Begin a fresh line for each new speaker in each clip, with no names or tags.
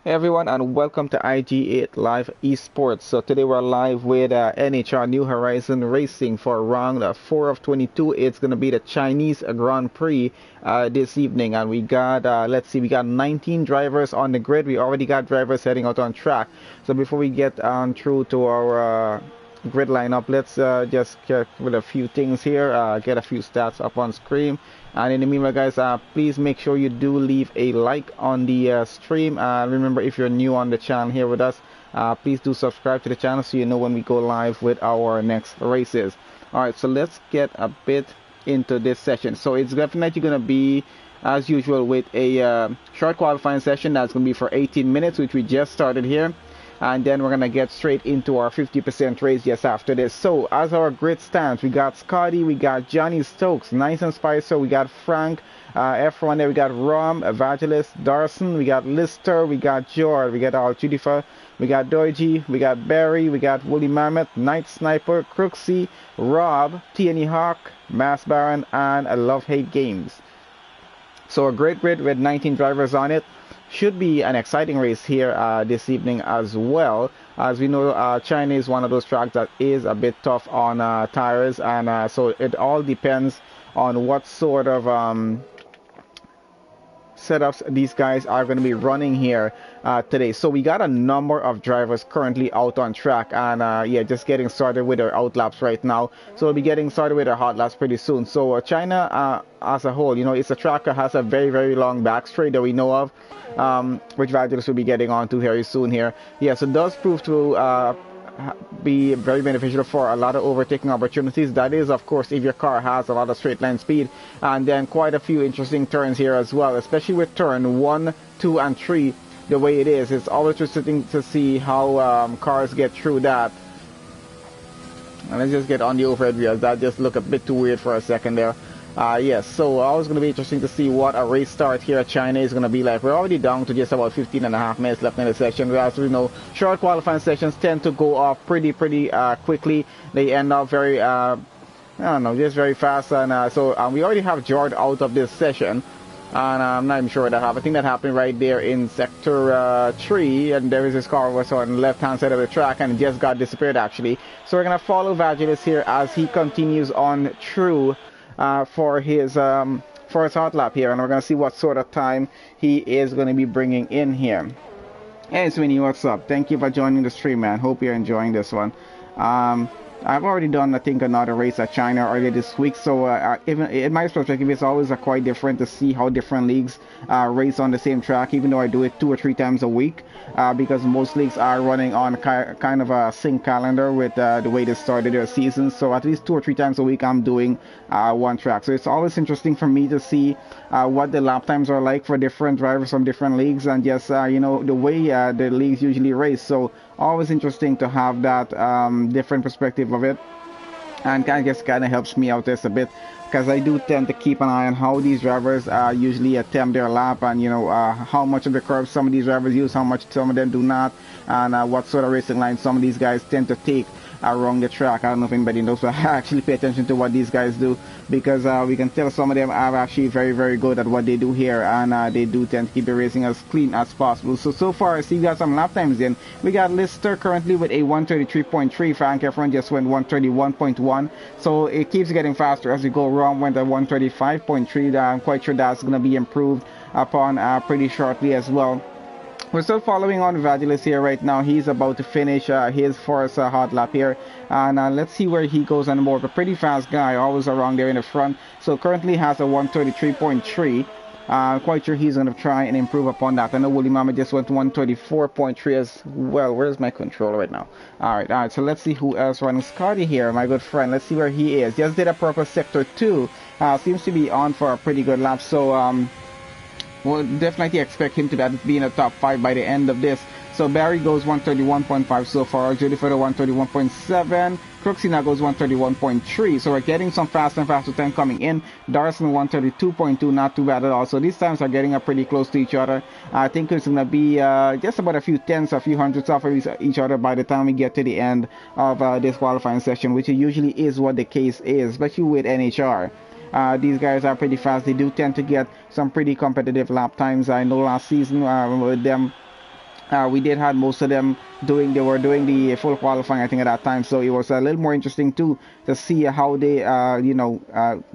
Hey everyone, and welcome to IG8Live Esports. So today we're live with NHR New Horizon Racing for round 4 of 22. It's going to be the Chinese Grand Prix this evening, and we got let's see, we got 19 drivers on the grid. We already got drivers heading out on track. So before we get on through to our grid lineup, let's just check with a few things here, get a few stats up on screen. And in the meanwhile, guys, please make sure you do leave a like on the stream. Remember, if you're new on the channel here with us, please do subscribe to the channel so you know when we go live with our next races. Alright, so let's get a bit into this session. So it's definitely going to be, as usual, with a short qualifying session that's going to be for 18 minutes, which we just started here. And then we're going to get straight into our 50% race just after this. So as our grid stands, we got Scotty, we got Johnny Stokes, Nice and Spicer, we got Frank, F1 there, we got Rom, Evangelist, Darson, we got Lister, we got George, we got Al Judifa, we got Doiji, we got Barry, we got Woolly Mammoth, Night Sniper, Crooksy, Rob, TNE Hawk, Mass Baron, and Love Hate Games. So a great grid with 19 drivers on it. Should be an exciting race here this evening as well. As we know, China is one of those tracks that is a bit tough on tires, and so it all depends on what sort of setups these guys are going to be running here today. So we got a number of drivers currently out on track, and yeah, just getting started with their out laps right now. So we'll be getting started with our hot laps pretty soon. So China as a whole, you know, it's a track that has a very long back straight that we know of, which Vangelis will be getting onto very soon here. Yeah, so it does prove to be very beneficial for a lot of overtaking opportunities. That is, of course, if your car has a lot of straight line speed, and then quite a few interesting turns here as well, especially with turn 1, 2, and 3 the way it is. It's always interesting to see how cars get through that. And let's just get on the overhead wheels. That just looked a bit too weird for a second there. Yes, so always going to be interesting to see what a race start here at China is going to be like. We're already down to just about 15.5 minutes left in the session. As we know, short qualifying sessions tend to go off pretty quickly. They end up very, I don't know, just very fast. And so we already have George out of this session. And I'm not even sure what that happened. I think that happened right there in sector 3, and there is this car was on the left-hand side of the track and just got disappeared actually. So we're going to follow Vangelis here as he continues on through for his hot lap here, and we're going to see what sort of time he is going to be bringing in here. Hey Sweeney, what's up? Thank you for joining the stream, man. Hope you're enjoying this one. I've already done, I think, another race at China earlier this week, so even in my perspective, it's always quite different to see how different leagues race on the same track, even though I do it 2 or 3 times a week, because most leagues are running on kind of a sync calendar with the way they started their season. So at least 2 or 3 times a week, I'm doing one track. So it's always interesting for me to see what the lap times are like for different drivers from different leagues, and just you know, the way the leagues usually race. So always interesting to have that different perspective of it, and kind of helps me out just a bit, because I do tend to keep an eye on how these drivers usually attempt their lap, and you know, how much of the curves some of these drivers use, how much some of them do not, and what sort of racing lines some of these guys tend to take around the track. I don't know if anybody knows, but I actually pay attention to what these guys do, because we can tell some of them are actually very good at what they do here, and they do tend to keep the racing as clean as possible. So far I see we got some lap times in. We got Lister currently with a 133.3. Frank Efron just went 131.1, so it keeps getting faster as we go. Rom went at 135.3. I'm quite sure that's going to be improved upon pretty shortly as well. We're still following on Vangelis here right now. He's about to finish his first hot lap here, and let's see where he goes on board. A pretty fast guy, always around there in the front. So currently has a 133.3. Quite sure he's going to try and improve upon that. I know Woolly Mama just went 134.3 as well. Where's my controller right now? Alright, so let's see who else running. Scotty here, my good friend. Let's see where he is. Just did a proper sector 2. Seems to be on for a pretty good lap. So we'll definitely expect him to be in the top 5 by the end of this. So Barry goes 131.5 so far. Judy for the 131.7. Crooksy now goes 131.3. So we're getting some faster and faster time coming in. Darson 132.2, not too bad at all. So these times are getting up pretty close to each other. I think it's going to be just about a few tenths, a few hundredths off of each other by the time we get to the end of this qualifying session, which usually is what the case is, especially with NHR. These guys are pretty fast. They do tend to get some pretty competitive lap times. I know last season with them We did have most of them they were doing the full qualifying, I think, at that time. So it was a little more interesting too to see how they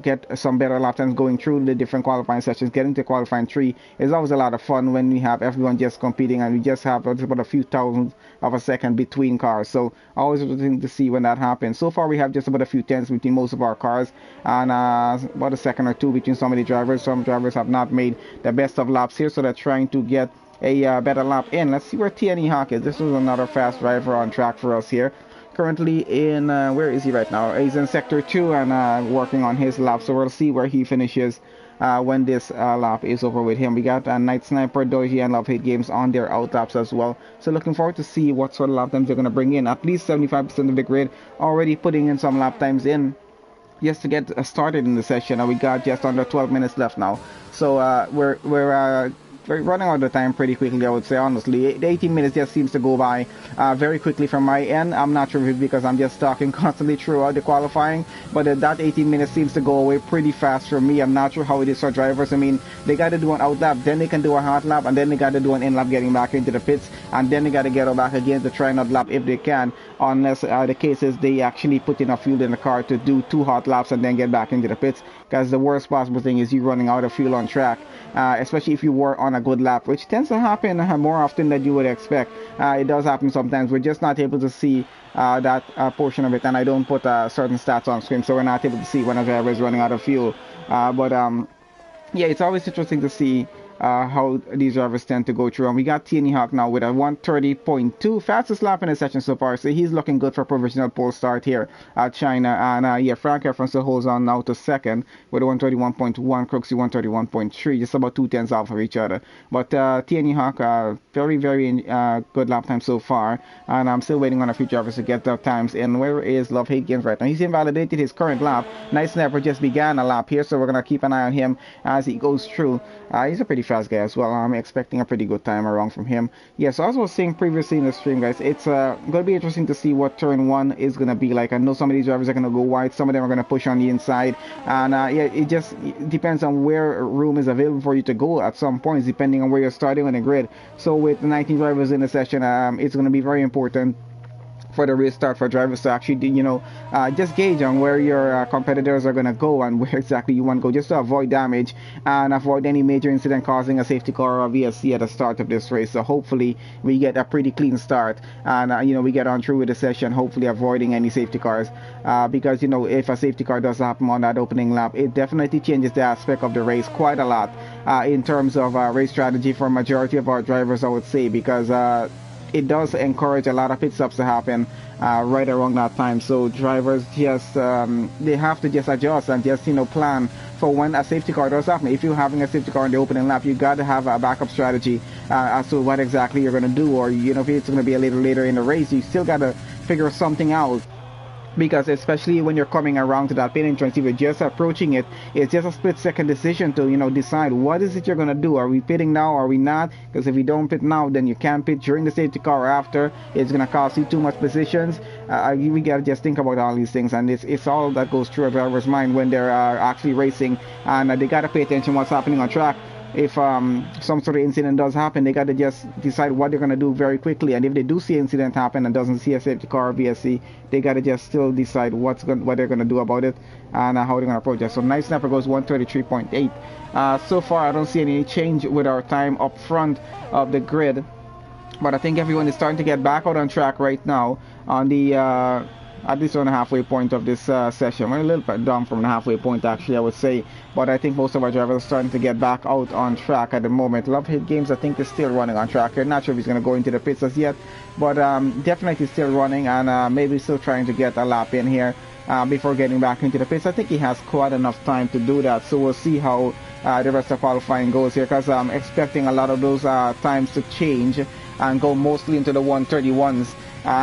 get some better lap times going through the different qualifying sessions. Getting to qualifying 3 is always a lot of fun when we have everyone just competing and we just have about a few thousandths of a second between cars. So always interesting to see when that happens. So far we have just about a few tenths between most of our cars, and about a second or two between some of the drivers. Some drivers have not made the best of laps here, so they're trying to get a better lap in. Let's see where TNE Hawk is. This was another fast driver on track for us here. Currently in, where is he right now? He's in Sector 2 and working on his lap. So we'll see where he finishes when this lap is over with him. We got Night Sniper, Doji, and Love Hate Games on their out laps as well. So looking forward to see what sort of lap times they're going to bring in. At least 75% of the grid already putting in some lap times in just to get started in the session. And we got just under 12 minutes left now. So we're running out of time pretty quickly, I would say, honestly. The 18 minutes just seems to go by very quickly from my end. I'm not sure if it's because I'm just talking constantly throughout the qualifying, but that 18 minutes seems to go away pretty fast for me. I'm not sure how it is for drivers. I mean, they got to do an out lap, then they can do a hot lap, and then they got to do an in lap getting back into the pits, and then they got to get back again to try and out lap if they can, unless the case is they actually put enough fuel in the car to do 2 hot laps and then get back into the pits, because the worst possible thing is you running out of fuel on track, especially if you were on a good lap, which tends to happen more often than you would expect. It does happen sometimes. We're just not able to see that portion of it, and I don't put certain stats on screen, so we're not able to see when a driver is running out of fuel. But yeah, it's always interesting to see how these drivers tend to go through. And we got TNE Hawk now with a 130.2, fastest lap in the session so far, so he's looking good for provisional pole start here at China. And yeah, Frank Efron still holds on now to second with a 131.1, Crooksy 131.3, just about 2 tenths off of each other. But TNE Hawk, very good lap time so far, and I'm still waiting on a few drivers to get their times in. Where is Love Hate Games right now? He's invalidated his current lap. Night Sniper just began a lap here, so we're gonna keep an eye on him as he goes through. He's a pretty fast guy as well. I'm expecting a pretty good time around from him. Yeah, so as I was saying previously in the stream, guys, it's going to be interesting to see what turn 1 is going to be like. I know some of these drivers are going to go wide, some of them are going to push on the inside, and yeah, it just depends on where room is available for you to go at some points, depending on where you're starting on the grid. So with the 19 drivers in the session, it's going to be very important for the restart for drivers to actually, just gauge on where your competitors are going to go and where exactly you want to go, just to avoid damage and avoid any major incident causing a safety car or a VSC at the start of this race. So hopefully we get a pretty clean start and we get on through with the session, hopefully avoiding any safety cars, because if a safety car does happen on that opening lap, it definitely changes the aspect of the race quite a lot in terms of race strategy for a majority of our drivers, I would say, because it does encourage a lot of pit stops to happen right around that time. So drivers just they have to just adjust and just plan for when a safety car does happen. If you're having a safety car in the opening lap, you got to have a backup strategy as to what exactly you're going to do, or if it's going to be a little later in the race, you still got to figure something out. Because especially when you're coming around to that pit entrance, if you're just approaching it, it's just a split-second decision to decide what is it you're gonna do. Are we pitting now? Are we not? Because if you don't pit now, then you can't pit during the safety car or after. It's gonna cost you too much positions. We gotta just think about all these things, and it's all that goes through a driver's mind when they're actually racing, and they gotta pay attention what's happening on track. If some sort of incident does happen, they got to just decide what they're going to do very quickly. And if they do see an incident happen and doesn't see a safety car or VSC, they got to just still decide what they're going to do about it and how they're going to approach it. So Night Sniper goes 133.8. So far, I don't see any change with our time up front of the grid. But I think everyone is starting to get back out on track right now on the at least on the halfway point of this session. We're a little bit down from the halfway point, actually, I would say, but I think most of our drivers are starting to get back out on track at the moment. Love Hate Games, I think, is still running on track. I'm not sure if he's going to go into the pits as yet, but definitely still running, and maybe still trying to get a lap in here before getting back into the pits. I think he has quite enough time to do that, so we'll see how the rest of qualifying goes here, because I'm expecting a lot of those times to change and go mostly into the 131s.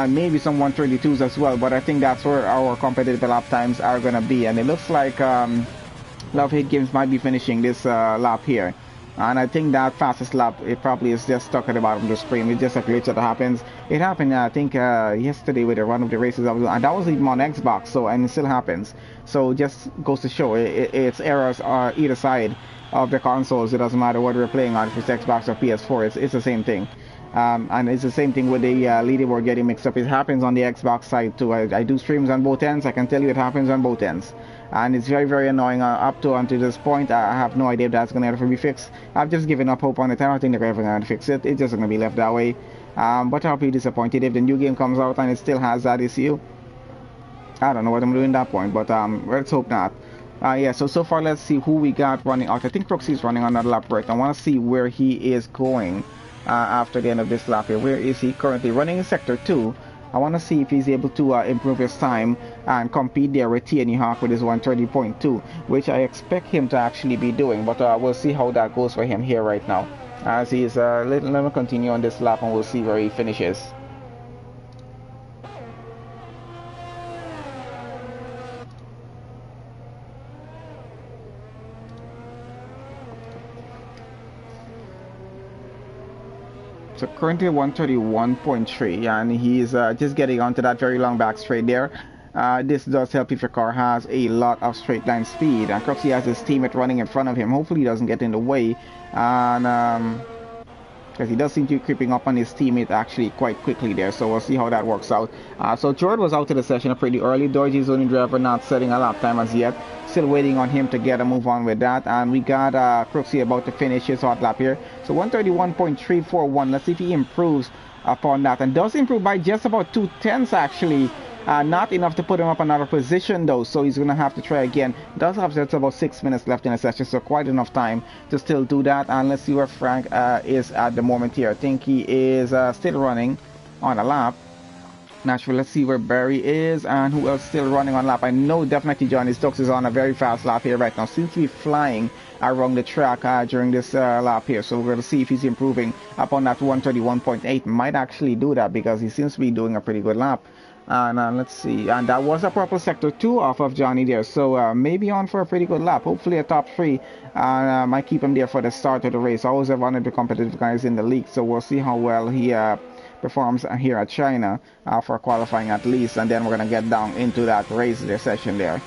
Maybe some 132s as well, but I think that's where our competitive lap times are going to be. And it looks like Love Hate Games might be finishing this lap here. And I think that fastest lap, it probably is just stuck at the bottom of the screen. It's just a glitch that happens. It happened, I think, yesterday with one of the races I was doing, and that was even on Xbox, and it still happens. So just goes to show, it's errors on either side of the consoles. It doesn't matter what we're playing on, if it's Xbox or PS4, it's the same thing. And it's the same thing with the leaderboard getting mixed up. It happens on the Xbox side too. I do streams on both ends. I can tell you it happens on both ends, and it's very, very annoying. Until this point, I have no idea if that's going to ever be fixed. I've just given up hope on it. I don't think they're ever going to fix it. It's just going to be left that way. But I'll be disappointed if the new game comes out and it still has that issue. I don't know what I'm doing at that point, but let's hope not. Yeah, so far let's see who we got running out. I think Prix is running on that lap right now. I want to see where he is going after the end of this lap here. Where is he currently? Running in Sector 2. I want to see if he's able to improve his time and compete there with NHR with his 130.2, which I expect him to actually be doing, but we'll see how that goes for him here right now. As he's let me continue on this lap and we'll see where he finishes. So currently 131.3, and he's just getting onto that very long back straight there. This does help if your car has a lot of straight line speed. And Cruxy has his teammate running in front of him. Hopefully he doesn't get in the way. And because he does seem to be creeping up on his teammate actually quite quickly there, so we'll see how that works out. So Jordan was out of the session pretty early. Doiji's only driver not setting a lap time as yet. Still waiting on him to get a move on with that, and we got Cruxy about to finish his hot lap here. So 131.341. Let's see if he improves upon that, and does improve by just about 2/10 actually. Not enough to put him up another position though, so he's gonna have to try again. Does have just about 6 minutes left in the session, so quite enough time to still do that. And let's see where Frank is at the moment here. I think he is still running on a lap. Naturally, let's see where Barry is and who else still running on lap. I know definitely Johnny Stokes is on a very fast lap here right now. Seems to be flying around the track during this lap here, so we're going to see if he's improving upon that 131.8. Might actually do that because he seems to be doing a pretty good lap. And let's see, and that was a purple sector 2 off of Johnny there, so maybe on for a pretty good lap. Hopefully a top 3 might keep him there for the start of the race. I always have one of the competitive guys in the league, so we'll see how well he performs here at China for qualifying at least, and then we're going to get down into that race there session there.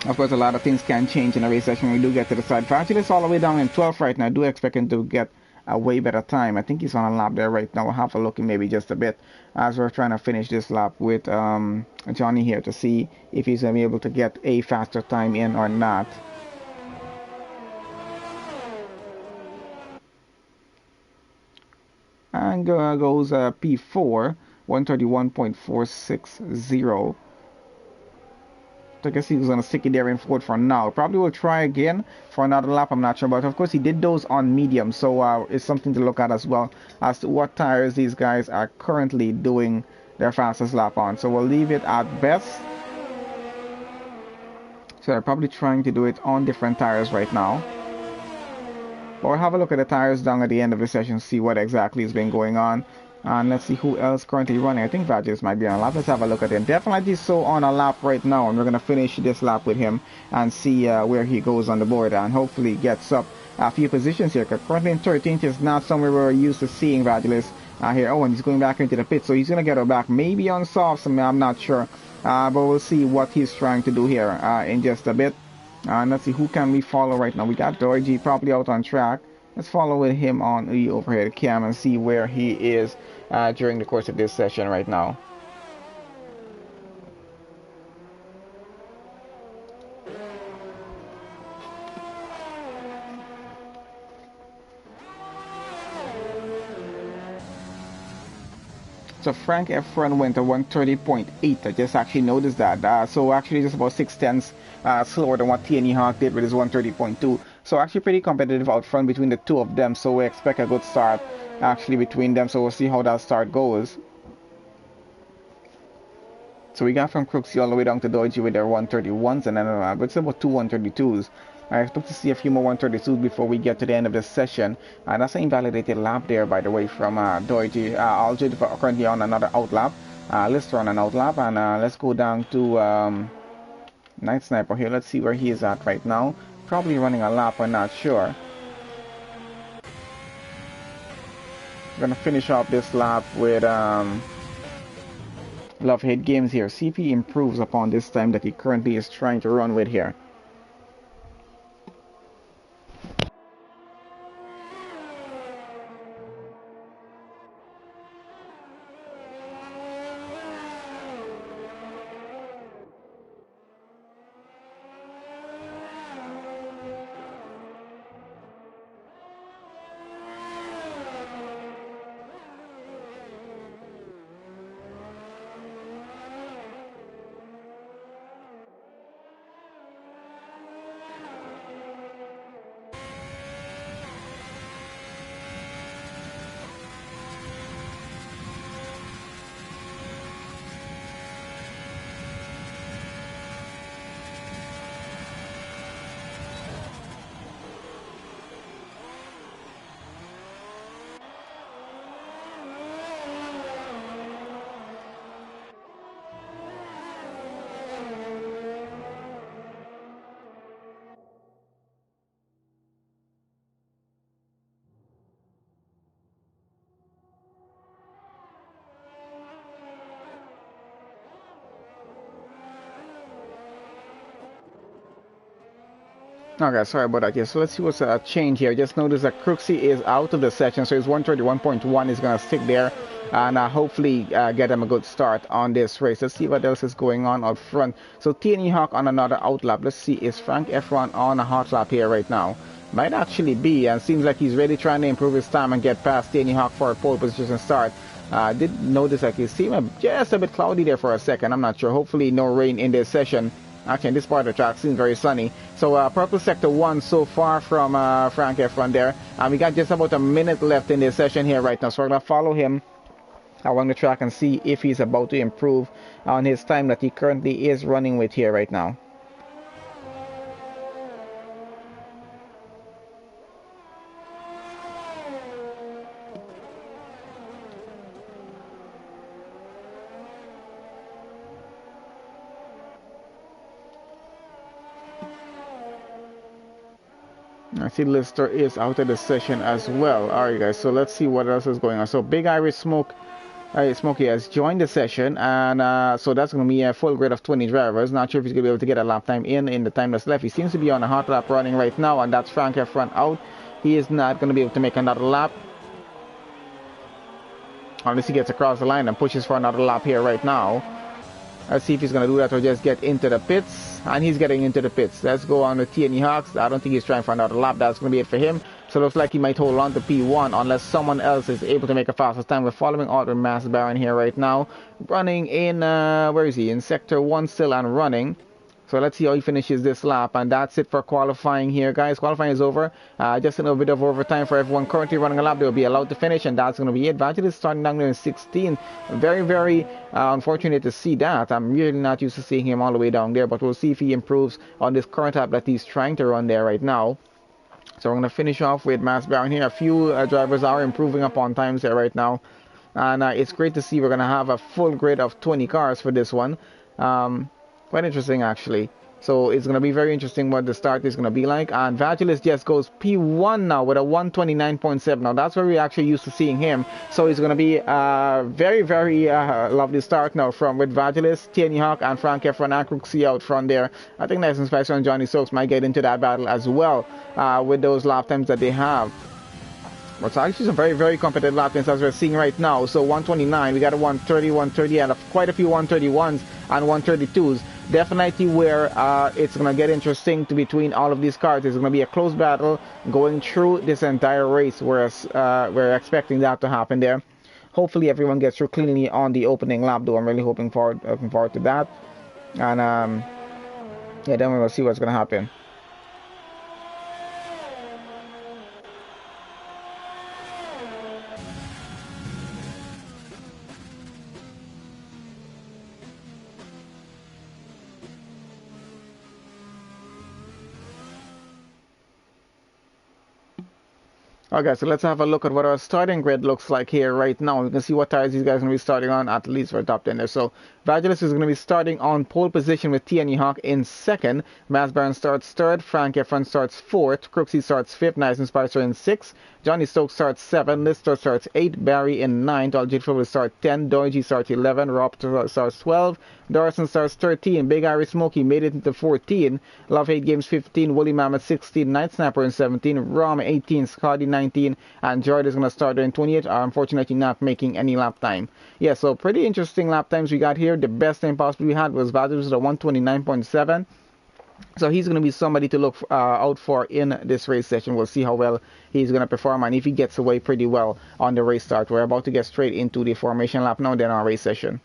Of course, a lot of things can change in a race session when we do get to the side. Francis all the way down in 12th right now. I do expect him to get a way better time. I think he's on a lap there right now. We'll have a look in maybe just a bit as we're trying to finish this lap with Johnny here to see if he's going to be able to get a faster time in or not. And goes P4, 131.460. So I guess he's going to stick it there in fourth for now. Probably will try again for another lap, I'm not sure. But of course he did those on medium, so it's something to look at as well as to what tires these guys are currently doing their fastest lap on. So we'll leave it at best. So they're probably trying to do it on different tires right now. But we'll have a look at the tires down at the end of the session, see what exactly has been going on. And let's see who else currently running. I think Vajis might be on a lap. Let's have a look at him. Definitely so on a lap right now. And we're going to finish this lap with him and see where he goes on the board. And hopefully gets up a few positions here. Currently in 13th is not somewhere we're used to seeing Vagilis here. Oh, and he's going back into the pit. So he's going to get her back. Maybe on softs. I'm not sure. But we'll see what he's trying to do here in just a bit. And let's see who can we follow right now. We got Dorji probably out on track. Let's follow with him on the overhead cam and see where he is during the course of this session right now. So Frank Efron went to 130.8. I just actually noticed that. So actually just about 6/10 slower than what TNE Hawk did with his 130.2. So actually pretty competitive out front between the two of them. So we expect a good start actually between them. So we'll see how that start goes. So we got from Crooksy all the way down to Doji with their 131s, and then it's about two 132s. I expect to see a few more 132s before we get to the end of the session. That's an invalidated lap there, by the way, from Doji. Aldridge currently on another out lap. Lister on an out lap, and let's go down to Night Sniper here. Let's see where he is at right now. Probably running a lap, I'm not sure. We're gonna finish off this lap with Love Hate Games here. See if he improves upon this time that he currently is trying to run with here. Okay, sorry about that. Yeah, so let's see what's changed here. Just notice that Crooksy is out of the session, so his 131.1 is going to stick there and hopefully get him a good start on this race. Let's see what else is going on out front. So TNE Hawk on another out lap. Let's see, is Frank F1 on a hot lap here right now? Might actually be, and seems like he's really trying to improve his time and get past TNE Hawk for a pole position start. I did notice like it seemed just a bit cloudy there for a second. I'm not sure. Hopefully no rain in this session. Actually, this part of the track seems very sunny. So, purple sector 1 so far from Frank F1 there. And we got just about a minute left in this session here right now. So, we're going to follow him along the track and see if he's about to improve on his time that he currently is running with here right now. I see Lister is out of the session as well. Alright guys, so let's see what else is going on. So Big Irish Smokey has joined the session, and so that's going to be a full grid of 20 drivers. Not sure if he's going to be able to get a lap time in the time that's left. He seems to be on a hot lap running right now, and that's Frank F1 out. He is not going to be able to make another lap unless he gets across the line and pushes for another lap here right now. Let's see if he's going to do that or just get into the pits. And he's getting into the pits. Let's go on with TNE Hawks. I don't think he's trying for another lap. That's going to be it for him. So it looks like he might hold on to P1 unless someone else is able to make a faster time. We're following Arthur Mass Baron here right now. Running in, where is he? In Sector 1 still and running. So let's see how he finishes this lap. And that's it for qualifying here, guys. Qualifying is over. Just a little bit of overtime for everyone currently running a lap. They'll be allowed to finish, and that's going to be it. Vantage is starting down there in 16. Very, very unfortunate to see that. I'm really not used to seeing him all the way down there, but we'll see if he improves on this current lap that he's trying to run there right now. So we're going to finish off with Mass Baron here. A few drivers are improving upon times there right now. And it's great to see we're going to have a full grid of 20 cars for this one. Quite interesting actually. So it's going to be very interesting what the start is going to be like. And Vagilis just goes P1 now with a 129.7. Now that's where we're actually used to seeing him. So it's going to be a very, very lovely start now from with Vagilis, TNE Hawk, and Frank F1 and Crooksy out front there. I think Nice and Spicer and Johnny Stokes might get into that battle as well with those lap times that they have. But it's actually some very, very competitive lap times as we're seeing right now. So 129, we got a 130, 130, and quite a few 131s and 132s. Definitely where it's going to get interesting between all of these cars. It's going to be a close battle going through this entire race, whereas we're expecting that to happen there. Hopefully everyone gets through cleanly on the opening lap, though. I'm really looking forward to that. And yeah, then we'll see what's going to happen. Okay, so let's have a look at what our starting grid looks like here right now. We can see what tires these guys are going to be starting on, at least for top 10 there. So Vagilis is going to be starting on pole position with TNE Hawk in second. Mass Baron starts third. Frank F1 starts fourth. Crooksy starts fifth. Nice and Spicer in sixth. Johnny Stokes starts 7, Lister starts 8, Barry in 9th, Aljit will start 10, Doiji starts 11, Rob starts 12, Dorson starts 13, Big Irish Smokey made it into 14, Love Hate Games 15, Woolly Mammoth 16, Night Snapper in 17, Rom 18, Scotty 19, and Jordan is going to start in 28, unfortunately not making any lap time. Yeah, so pretty interesting lap times we got here. The best time possibly we had was Vados with a 129.7. So he's going to be somebody to look out for in this race session. We'll see how well he's going to perform and if he gets away pretty well on the race start. We're about to get straight into the formation lap now, then our race session.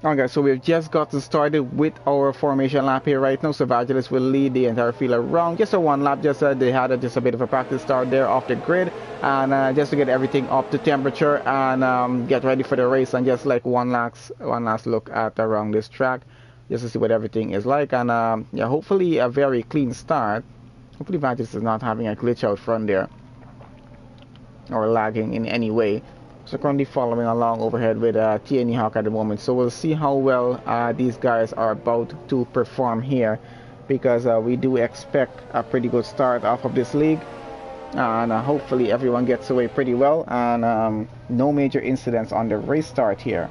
Okay, so we've just gotten started with our formation lap here right now. So Vangelis will lead the entire field around. Just a one lap, they had just a bit of a practice start there off the grid, and just to get everything up to temperature and get ready for the race, and just like one last look at around this track, just to see what everything is like, and yeah, hopefully a very clean start. Hopefully Vangelis is not having a glitch out front there or lagging in any way. So currently following along overhead with TNE Hawk at the moment. So we'll see how well these guys are about to perform here, because we do expect a pretty good start off of this league, and hopefully everyone gets away pretty well, and no major incidents on the race start here.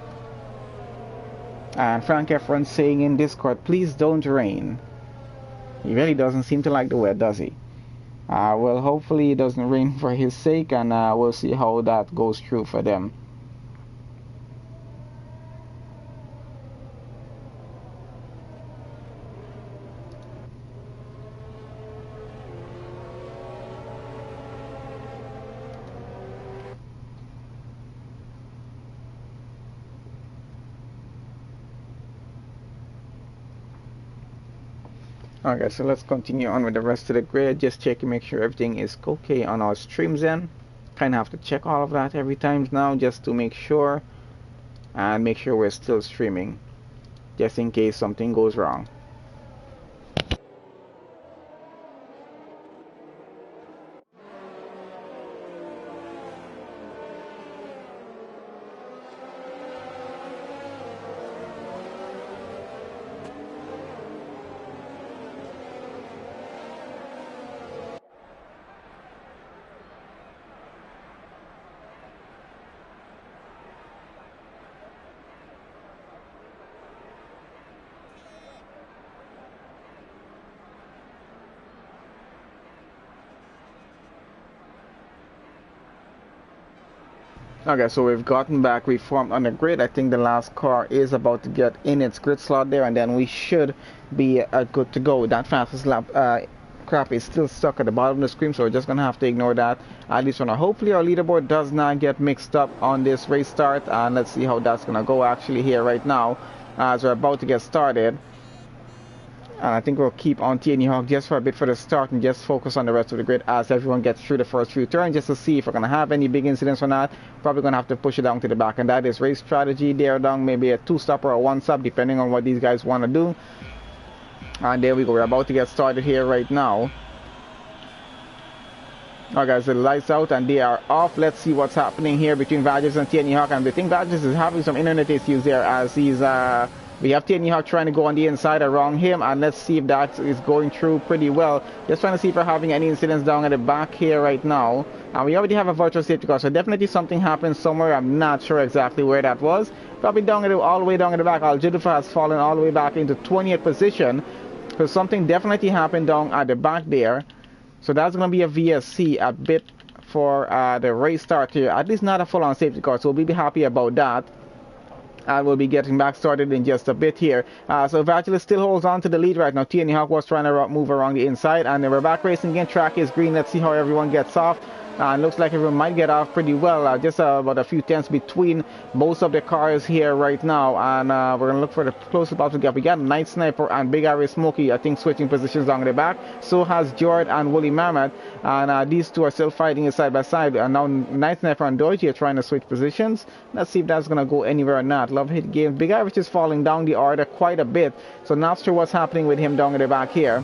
And Frank Efron saying in Discord, please don't rain. He really doesn't seem to like the weather, does he? Well, hopefully it doesn't rain for his sake, and we'll see how that goes through for them. Okay, so let's continue on with the rest of the grid. Just checking, make sure everything is okay on our streams end. Kind of have to check all of that every time now, just to make sure, and make sure we're still streaming, just in case something goes wrong. Okay, so we've gotten back, we formed on the grid. I think the last car is about to get in its grid slot there, and then we should be good to go. That fastest lap crap is still stuck at the bottom of the screen, so we're just gonna have to ignore that at least for now. Hopefully our leaderboard does not get mixed up on this race start, and let's see how that's gonna go actually here right now as we're about to get started. And I think we'll keep on TNE Hawk just for a bit for the start, and just focus on the rest of the grid as everyone gets through the first few turns, just to see if we're going to have any big incidents or not. Probably going to have to push it down to the back, and that is race strategy there down, maybe a 2-stop or a 1-stop depending on what these guys want to do. And there we go, we're about to get started here right now. Alright guys, the lights out and they are off. Let's see what's happening here between Vangelis and TNE Hawk, and I think Vangelis is having some internet issues there as he's we have TNE Hawk trying to go on the inside around him, and let's see if that is going through pretty well. Just trying to see if we're having any incidents down at the back here right now. And we already have a virtual safety car, so definitely something happened somewhere. I'm not sure exactly where that was. Probably down all the way down at the back. Al-Judafa has fallen all the way back into 20th position. So something definitely happened down at the back there. So that's going to be a VSC a bit for the race start here. At least not a full-on safety car, so we'll be happy about that. And we'll be getting back started in just a bit here. So Vangelis still holds on to the lead right now. TNE Hawk was trying to move around the inside, and we're back racing again. Track is green. Let's see how everyone gets off. Looks like everyone might get off pretty well. Just about a few tenths between most of the cars here right now. And we're going to look for the closest possible gap. We got Night Sniper and Big Irish Smokey, I think, switching positions down the back. So has Jord and Woolly Mammoth. And these two are still fighting side by side. And now Night Sniper and Doji are trying to switch positions. Let's see if that's going to go anywhere or not. Love hit game. Big Irish is falling down the order quite a bit. So not sure what's happening with him down in the back here.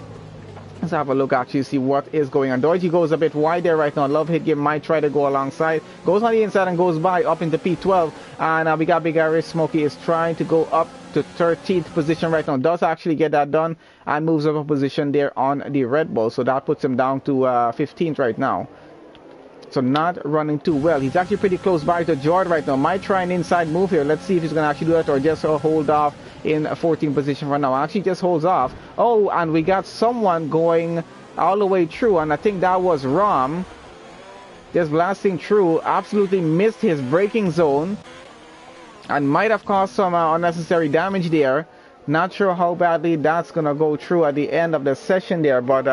Let's have a look, actually see what is going on. Doji goes a bit wide there right now. Love hit game might try to go alongside. Goes on the inside and goes by up into P12. And we got Big Irish Smokey is trying to go up to 13th position right now. Does actually get that done and moves up a position there on the Red Bull. So that puts him down to 15th right now. So not running too well. He's actually pretty close by to Jord right now. Might try an inside move here. Let's see if he's going to actually do that or just hold off in a 14th position for now. Actually just holds off. Oh, and we got someone going all the way through, and I think that was Rom. Just blasting through. Absolutely missed his braking zone and might have caused some unnecessary damage there. Not sure how badly that's going to go through at the end of the session there, but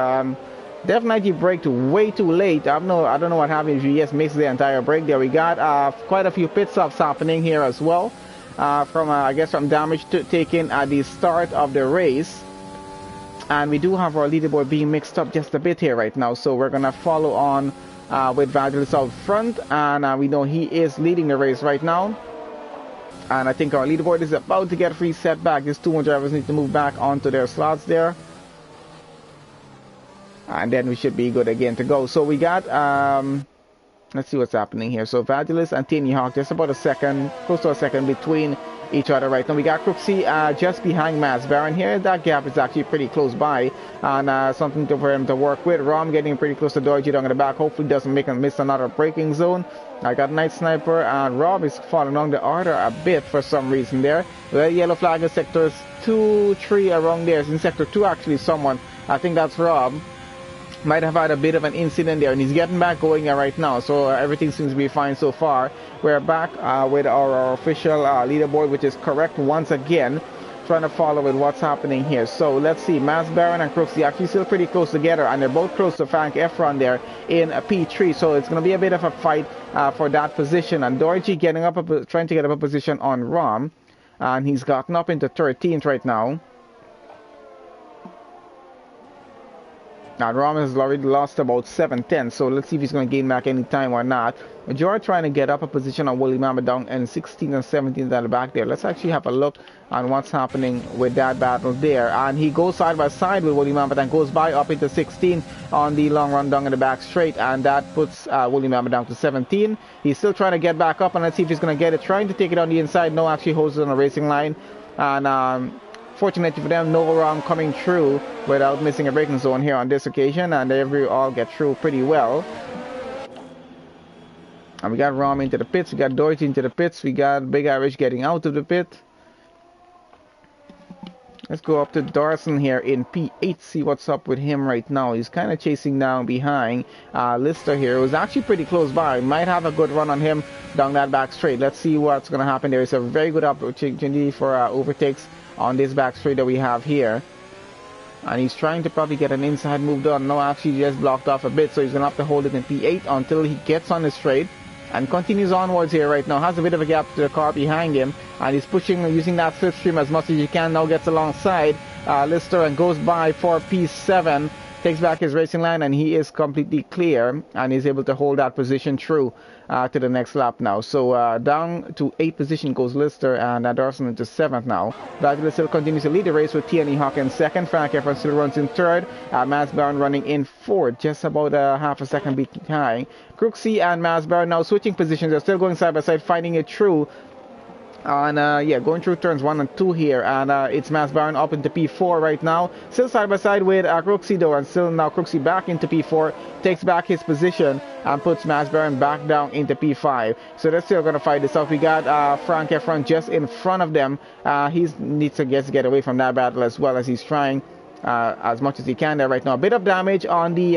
definitely braked way too late. I don't know what happened if you just missed the entire break there. We got quite a few pit stops happening here as well. I guess from damage taken at the start of the race. And we do have our leaderboard being mixed up just a bit here right now, so we're gonna follow on with Vangelis out front, and we know he is leading the race right now. And I think our leaderboard is about to get reset back. These 2 more drivers need to move back onto their slots there, and then we should be good again to go. So we got let's see what's happening here. So Vangelis and Tiny Hawk, just about a second, close to a second between each other right now. We got Crooksy just behind Mass Baron here. That gap is actually pretty close by, and something for him to work with. Rom getting pretty close to Doji down in the back. Hopefully doesn't make him miss another braking zone. I got Night Sniper, and Rob is falling along the order a bit for some reason there. The yellow flag in sectors 2, 3 around there. It's in sector 2 actually, someone, I think that's Rob, might have had a bit of an incident there, and he's getting back going right now, so everything seems to be fine so far. We're back with our official leaderboard, which is correct once again, trying to follow with what's happening here. So let's see, Mass Baron and Crooksy actually still pretty close together, and they're both close to Frank Efron there in P3, so it's going to be a bit of a fight for that position. And Dorji getting up, trying to get up a position on Rom, and he's gotten up into 13th right now. Now Rom has already lost about 7/10, so let's see if he's going to gain back any time or not. Majora trying to get up a position on Woolly Mama down in 16th and 17th at the back there. Let's actually have a look on what's happening with that battle there. And he goes side by side with Woolly Mama and goes by up into 16 on the long run down in the back straight, and that puts Woolly Mama down to 17. He's still trying to get back up, and let's see if he's going to get it. Trying to take it on the inside. No, actually holds it on the racing line, and fortunately for them, no Rom coming through without missing a braking zone here on this occasion, and they all get through pretty well. And we got Rom into the pits, we got Doherty into the pits, we got Big Irish getting out of the pit. Let's go up to Darson here in P8, see what's up with him right now. He's kind of chasing down behind Lister here, who's actually pretty close by. Might have a good run on him down that back straight. Let's see what's going to happen there. It's a very good opportunity for overtakes on this back straight that we have here, and he's trying to probably get an inside move done. No, actually he just blocked off a bit, so he's gonna have to hold it in P8 until he gets on the straight and continues onwards here right now. Has a bit of a gap to the car behind him, and he's pushing, using that slipstream as much as he can. Now gets alongside Lister and goes by for P7, takes back his racing line, and he is completely clear, and he's able to hold that position through to the next lap now. So down to 8th position goes Lister, and Darson into 7th now. Vangelis still continues to lead the race with T&E Hawk in 2nd. Frank Efron still runs in 3rd. Mass Baron running in 4th, just about half a second behind. Crooksy and Mass Baron now switching positions. They're still going side by side, finding it through. And yeah, going through turns 1 and 2 here, and it's Mass Baron up into P4 right now, still side by side with Crooksy though, and still now Crooksy back into P4, takes back his position and puts Mass Baron back down into P5. So they're still gonna fight this out. We got Frank Efron just in front of them. He needs to get away from that battle as well, as he's trying as much as he can there right now. A bit of damage on the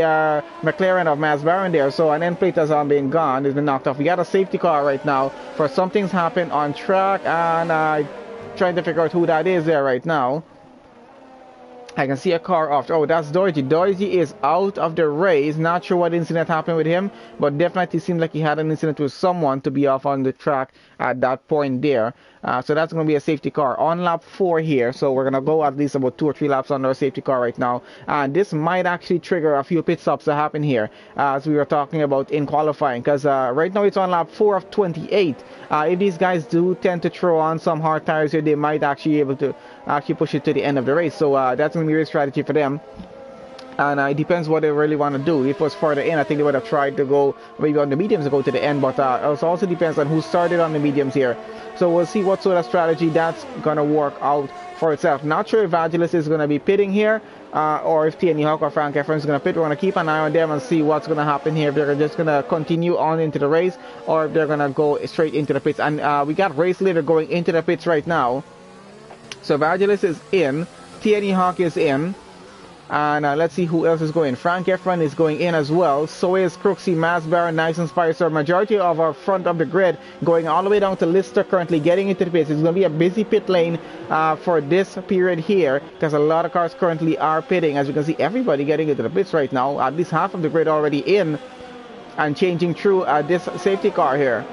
McLaren of Mass Baron there, so an end plate has been gone, has been knocked off. We got a safety car right now for something's happened on track, and trying to figure out who that is there right now. I can see a car off. Oh, that's Doherty. Doherty is out of the race. Not sure what incident happened with him, but definitely seemed like he had an incident with someone to be off on the track at that point there. So that's going to be a safety car on lap 4 here. So we're going to go at least about 2 or 3 laps on our safety car right now. And this might actually trigger a few pit stops to happen here, as we were talking about in qualifying. Because right now it's on lap 4 of 28. If these guys do tend to throw on some hard tires here, they might actually be able to actually push it to the end of the race. So that's going to be a strategy for them. And it depends what they really want to do. If it was further in, I think they would have tried to go maybe on the mediums to go to the end, but it also depends on who started on the mediums here. So we'll see what sort of strategy that's going to work out for itself. Not sure if Vangelis is going to be pitting here, or if T&E Hawk or Frank Efron is going to pit. We're going to keep an eye on them and see what's going to happen here. If they're just going to continue on into the race, or if they're going to go straight into the pits. And we got race leader going into the pits right now. So Vangelis is in, T&E Hawk is in, and let's see who else is going. Frank Efron is going in as well. So is Crooksy, Mass Baron, Nice and Spicer. Majority of our front of the grid going all the way down to Lister, currently getting into the pits. It's going to be a busy pit lane for this period here, because a lot of cars currently are pitting. As you can see, everybody getting into the pits right now. At least half of the grid already in and changing through this safety car here.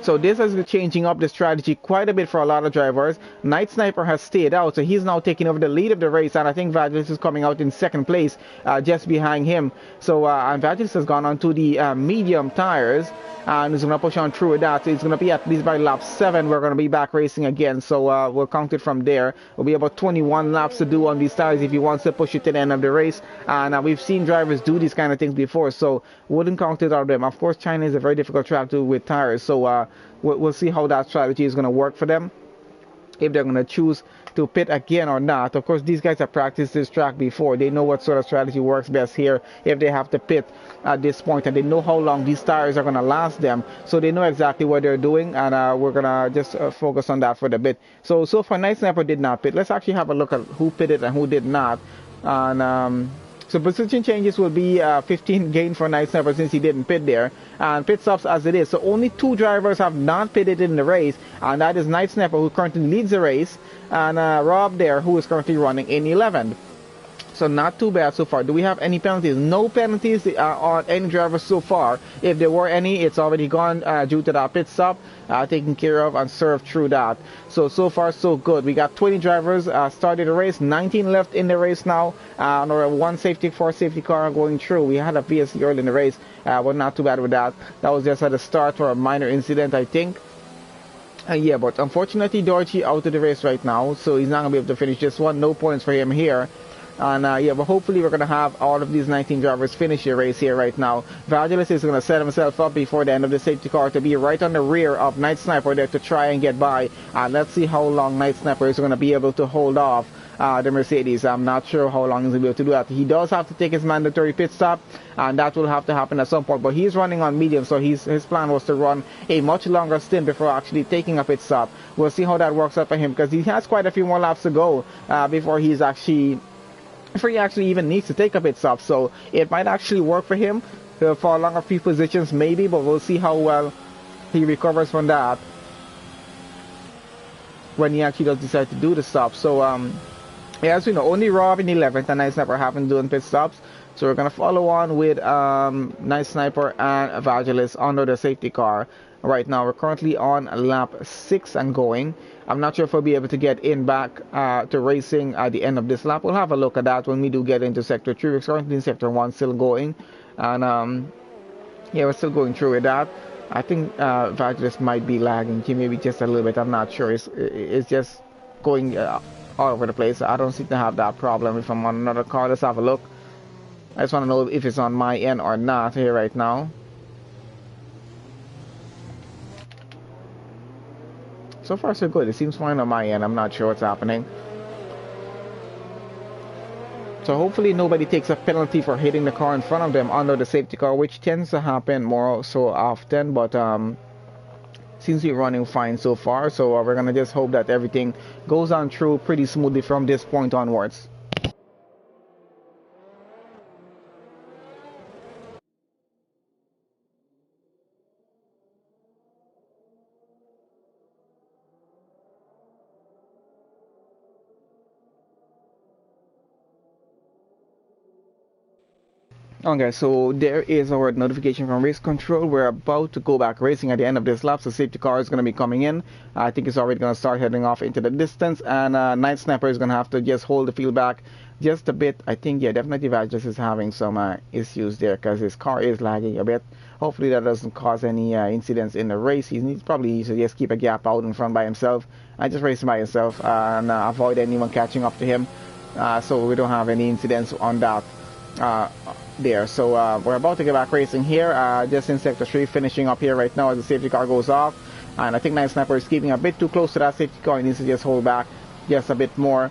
So this is changing up the strategy quite a bit for a lot of drivers. Night Sniper has stayed out, so he's now taking over the lead of the race, and I think Vangelis is coming out in second place, just behind him. So Vangelis has gone on to the medium tires, and he's going to push on through with that. So it's going to be at least by lap 7. We're going to be back racing again, so we'll count it from there. It'll be about 21 laps to do on these tires if he wants to push it to the end of the race, and we've seen drivers do these kind of things before, so wouldn't count it out of them. Of course, China is a very difficult track to do with tires, so we'll see how that strategy is going to work for them, if they're going to choose to pit again or not. Of course, these guys have practiced this track before. They know what sort of strategy works best here if they have to pit at this point, and they know how long these tires are going to last them, so they know exactly what they're doing, and we're going to just focus on that for the bit. So far, Night Sniper did not pit. Let's actually have a look at who pitted and who did not. And so position changes will be 15 gain for Night Sniper since he didn't pit there, and pit stops as it is. So only 2 drivers have not pitted in the race, and that is Night Sniper, who currently leads the race, and Rob there, who is currently running in 11th. So not too bad so far. Do we have any penalties? No penalties on any driver so far. If there were any, it's already gone due to that pit stop, taken care of and served through that. So far so good. We got 20 drivers started the race, 19 left in the race now, or 1 safety car going through. We had a VSC early in the race, but not too bad with that. That was just at the start for a minor incident, I think. Yeah, but unfortunately Dorothy out of the race right now, so he's not going to be able to finish this one. No points for him here. And yeah, but hopefully we're going to have all of these 19 drivers finish the race here right now. Vangelis is going to set himself up before the end of the safety car to be right on the rear of Night Sniper there to try and get by. And let's see how long Night Sniper is going to be able to hold off the Mercedes. I'm not sure how long he's going to be able to do that. He does have to take his mandatory pit stop, and that will have to happen at some point. But he's running on medium, so his plan was to run a much longer stint before actually taking a pit stop. We'll see how that works out for him, because he has quite a few more laps to go before he actually even needs to take a pit stop. So it might actually work for him for a longer few positions maybe, but we'll see how well he recovers from that when he actually does decide to do the stop. So yeah, as we know, only Rob in 11th and Night Sniper haven't done pit stops, so we're going to follow on with Night Sniper and Vangelis under the safety car. Right now we're currently on lap 6 and going. I'm not sure if we'll be able to get in back to racing at the end of this lap. We'll have a look at that when we do get into sector 3. We're currently in sector 1 still going, and yeah, we're still going through with that. I think Vangelis might be lagging maybe just a little bit. I'm not sure. It's just going all over the place. I don't seem to have that problem if I'm on another car. Let's have a look. I just want to know if it's on my end or not here right now. So far so good. It seems fine on my end. I'm not sure what's happening. So hopefully nobody takes a penalty for hitting the car in front of them under the safety car, which tends to happen more so often, but seems to be running fine so far. So we're going to just hope that everything goes on through pretty smoothly from this point onwards. Okay, so there is our notification from race control. We're about to go back racing at the end of this lap, so safety car is going to be coming in. I think it's already going to start heading off into the distance, and Night Sniper is going to have to just hold the field back just a bit. I think, yeah, definitely Vangelis is having some issues there because his car is lagging a bit. Hopefully that doesn't cause any incidents in the race. He needs probably to just keep a gap out in front by himself and just race by himself and avoid anyone catching up to him, so we don't have any incidents on that there. So we're about to get back racing here, just in sector 3, finishing up here right now as the safety car goes off, and I think Night Sniper is keeping a bit too close to that safety car. He needs to just hold back just a bit more,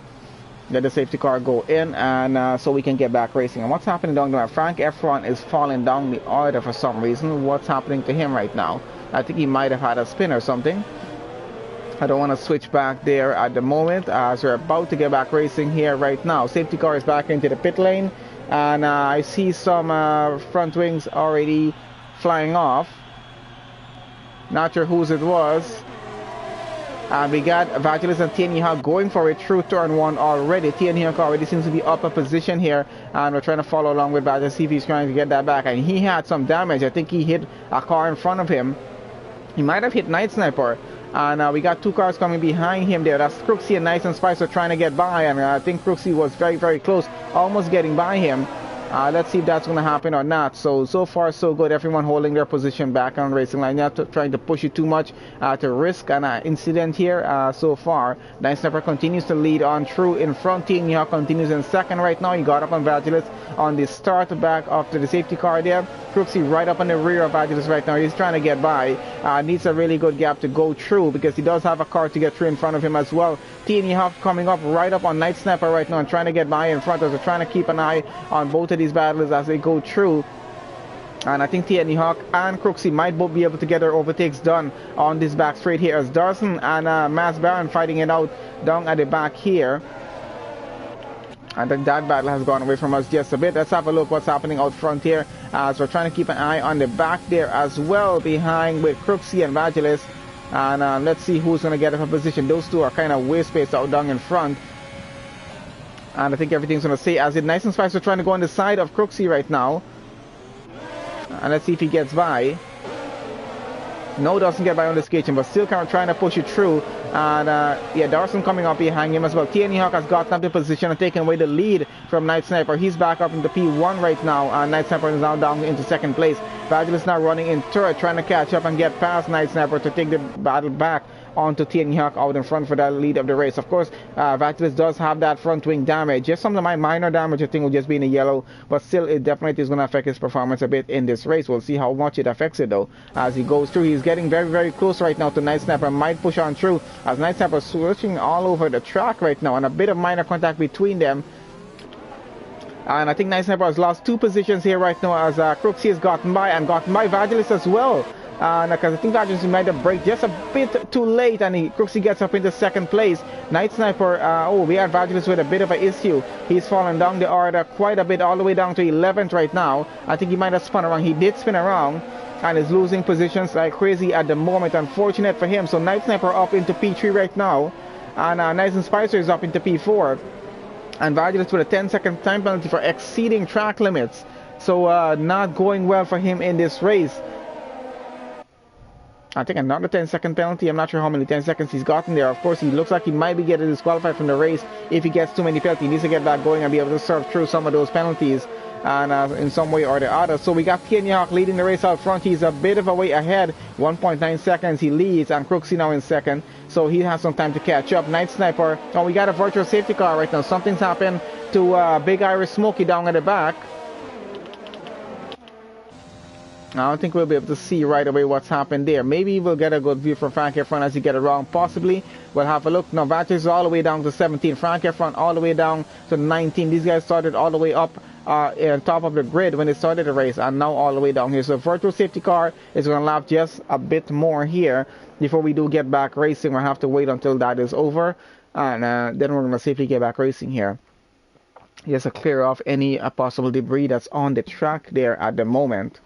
let the safety car go in, and so we can get back racing. And what's happening down there? Frank Efron is falling down the order for some reason. What's happening to him right now? I think he might have had a spin or something. I don't want to switch back there at the moment, as we're about to get back racing here right now. Safety car is back into the pit lane, and I see some front wings already flying off. Not sure whose it was. And we got Vangelis and TNE going for it through turn 1 already. TNE already seems to be up a position here, and we're trying to follow along with Vangelis, see if he's trying to get that back. And he had some damage. I think he hit a car in front of him, He might have hit Night Sniper. And we got two cars coming behind him there. That's Crooksy and Nice and Spicer trying to get by. And I think Crooksy was very, very close, almost getting by him. Let's see if that's going to happen or not. So far so good. Everyone holding their position back on the racing line. Not trying to push it too much to risk an incident here so far. Nice Sniper continues to lead on through in front. Team York continues in second right now. He got up on Vagilis on the start back after the safety car there. Crooksy right up on the rear of Vagilis right now. He's trying to get by. Needs a really good gap to go through because he does have a car to get through in front of him as well. TNE Hawk coming up right up on Night Sniper right now and trying to get by in front. They're trying to keep an eye on both of these battlers as they go through. And I think TNE Hawk and Crooksy might both be able to get their overtakes done on this back straight here as Darson and Mass Baron fighting it out down at the back here. I think that battle has gone away from us just a bit. Let's have a look what's happening out front here as we're trying to keep an eye on the back there as well behind with Crooksy and Vagilis. And let's see who's going to get up a position. Those two are kind of way spaced out down in front. And I think everything's going to stay as it. Nice and Spicer trying to go on the side of Crooksy right now. And let's see if he gets by. No, doesn't get by on this occasion, but still kind of trying to push it through. And yeah, Darson coming up behind him as well. TNE Hawk has gotten up the position and taken away the lead from Night Sniper. He's back up into P1 right now. And Night Sniper is now down into second place. Vagilis now running in third, trying to catch up and get past Night Sniper to take the battle back onto TNE Hawk out in front for that lead of the race. Of course, Vagilis does have that front wing damage. Just some of my minor damage, I think, will just be in the yellow. But still, it definitely is going to affect his performance a bit in this race. We'll see how much it affects it, though. As he goes through, he's getting very, very close right now to Night Sniper. Might push on through as Night Sniper switching all over the track right now. And a bit of minor contact between them. And I think Night Sniper has lost two positions here right now as Crooksy has gotten by and gotten by Vagilis as well. Because I think Vagilis might have braked just a bit too late and Crooksy gets up into second place. Night Sniper, we had Vagilis with a bit of an issue. He's fallen down the order quite a bit, all the way down to 11th right now. I think he might have spun around. He did spin around and is losing positions like crazy at the moment. Unfortunate for him. So Night Sniper up into P3 right now. And Nice and Spicer is up into P4. And Vagilis with a 10-second time penalty for exceeding track limits. So not going well for him in this race. I think another 10-second penalty. I'm not sure how many 10 seconds he's gotten there. Of course, he looks like he might be getting disqualified from the race if he gets too many penalties. He needs to get back going and be able to serve through some of those penalties and in some way or the other. So we got TNE Hawk leading the race out front. He's a bit of a way ahead. 1.9 seconds he leads, and Crooksy now in second. So he has some time to catch up. Night Sniper. Oh, we got a virtual safety car right now. Something's happened to Big Irish Smokey down at the back. I don't think we'll be able to see right away what's happened there. Maybe we'll get a good view from Frank Efron as he get it wrong. Possibly. We'll have a look. Now, Vagilis is all the way down to 17. Frank Efron all the way down to 19. These guys started all the way up on top of the grid when they started the race, and now all the way down here. So virtual safety car is going to lap just a bit more here before we do get back racing. We'll have to wait until that is over, and then we're going to safely get back racing here. Just to clear off any possible debris that's on the track there at the moment.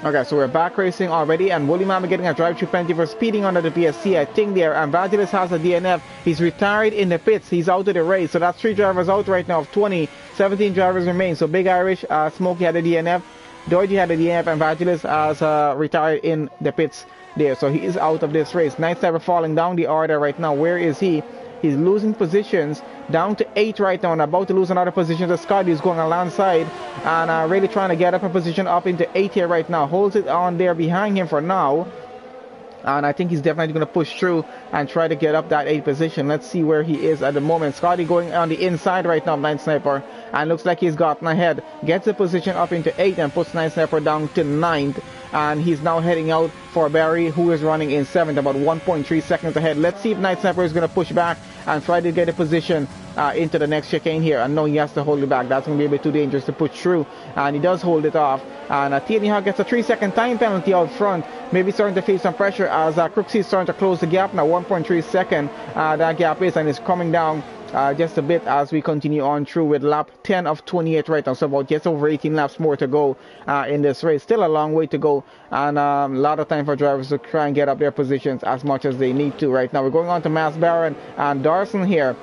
Okay, so we're back racing already, and Woolly Mama getting a drive-through penalty for speeding under the PSC, I think there, and Vagilis has a DNF. He's retired in the pits. He's out of the race, so that's 3 drivers out right now of 20. 17 drivers remain. So Big Irish, Smokey had a DNF, Doji had a DNF, and Vagilis has retired in the pits there. So he is out of this race. Night Sniper falling down the order right now. Where is he? He's losing positions down to 8 right now, and about to lose another position to Scott. He's going alongside and really trying to get up a position up into 8 here right now. Holds it on there behind him for now. And I think he's definitely going to push through and try to get up that 8th position. Let's see where he is at the moment. Scotty going on the inside right now of Night Sniper. And looks like he's gotten ahead. Gets the position up into 8 and puts Night Sniper down to 9th. And he's now heading out for Barry, who is running in 7th, about 1.3 seconds ahead. Let's see if Night Sniper is going to push back and try to get a position into the next chicane here. And no, he has to hold it back. That's going to be a bit too dangerous to push through. And he does hold it off. And TNE Hawk gets a 3-second time penalty out front. Maybe starting to face some pressure as Crooksy is starting to close the gap now. 1.3 second that gap is, and is coming down just a bit as we continue on through with lap 10 of 28 right now. So about just over 18 laps more to go in this race. Still a long way to go, and a lot of time for drivers to try and get up their positions as much as they need to right now. We're going on to Mass Baron and Darson here.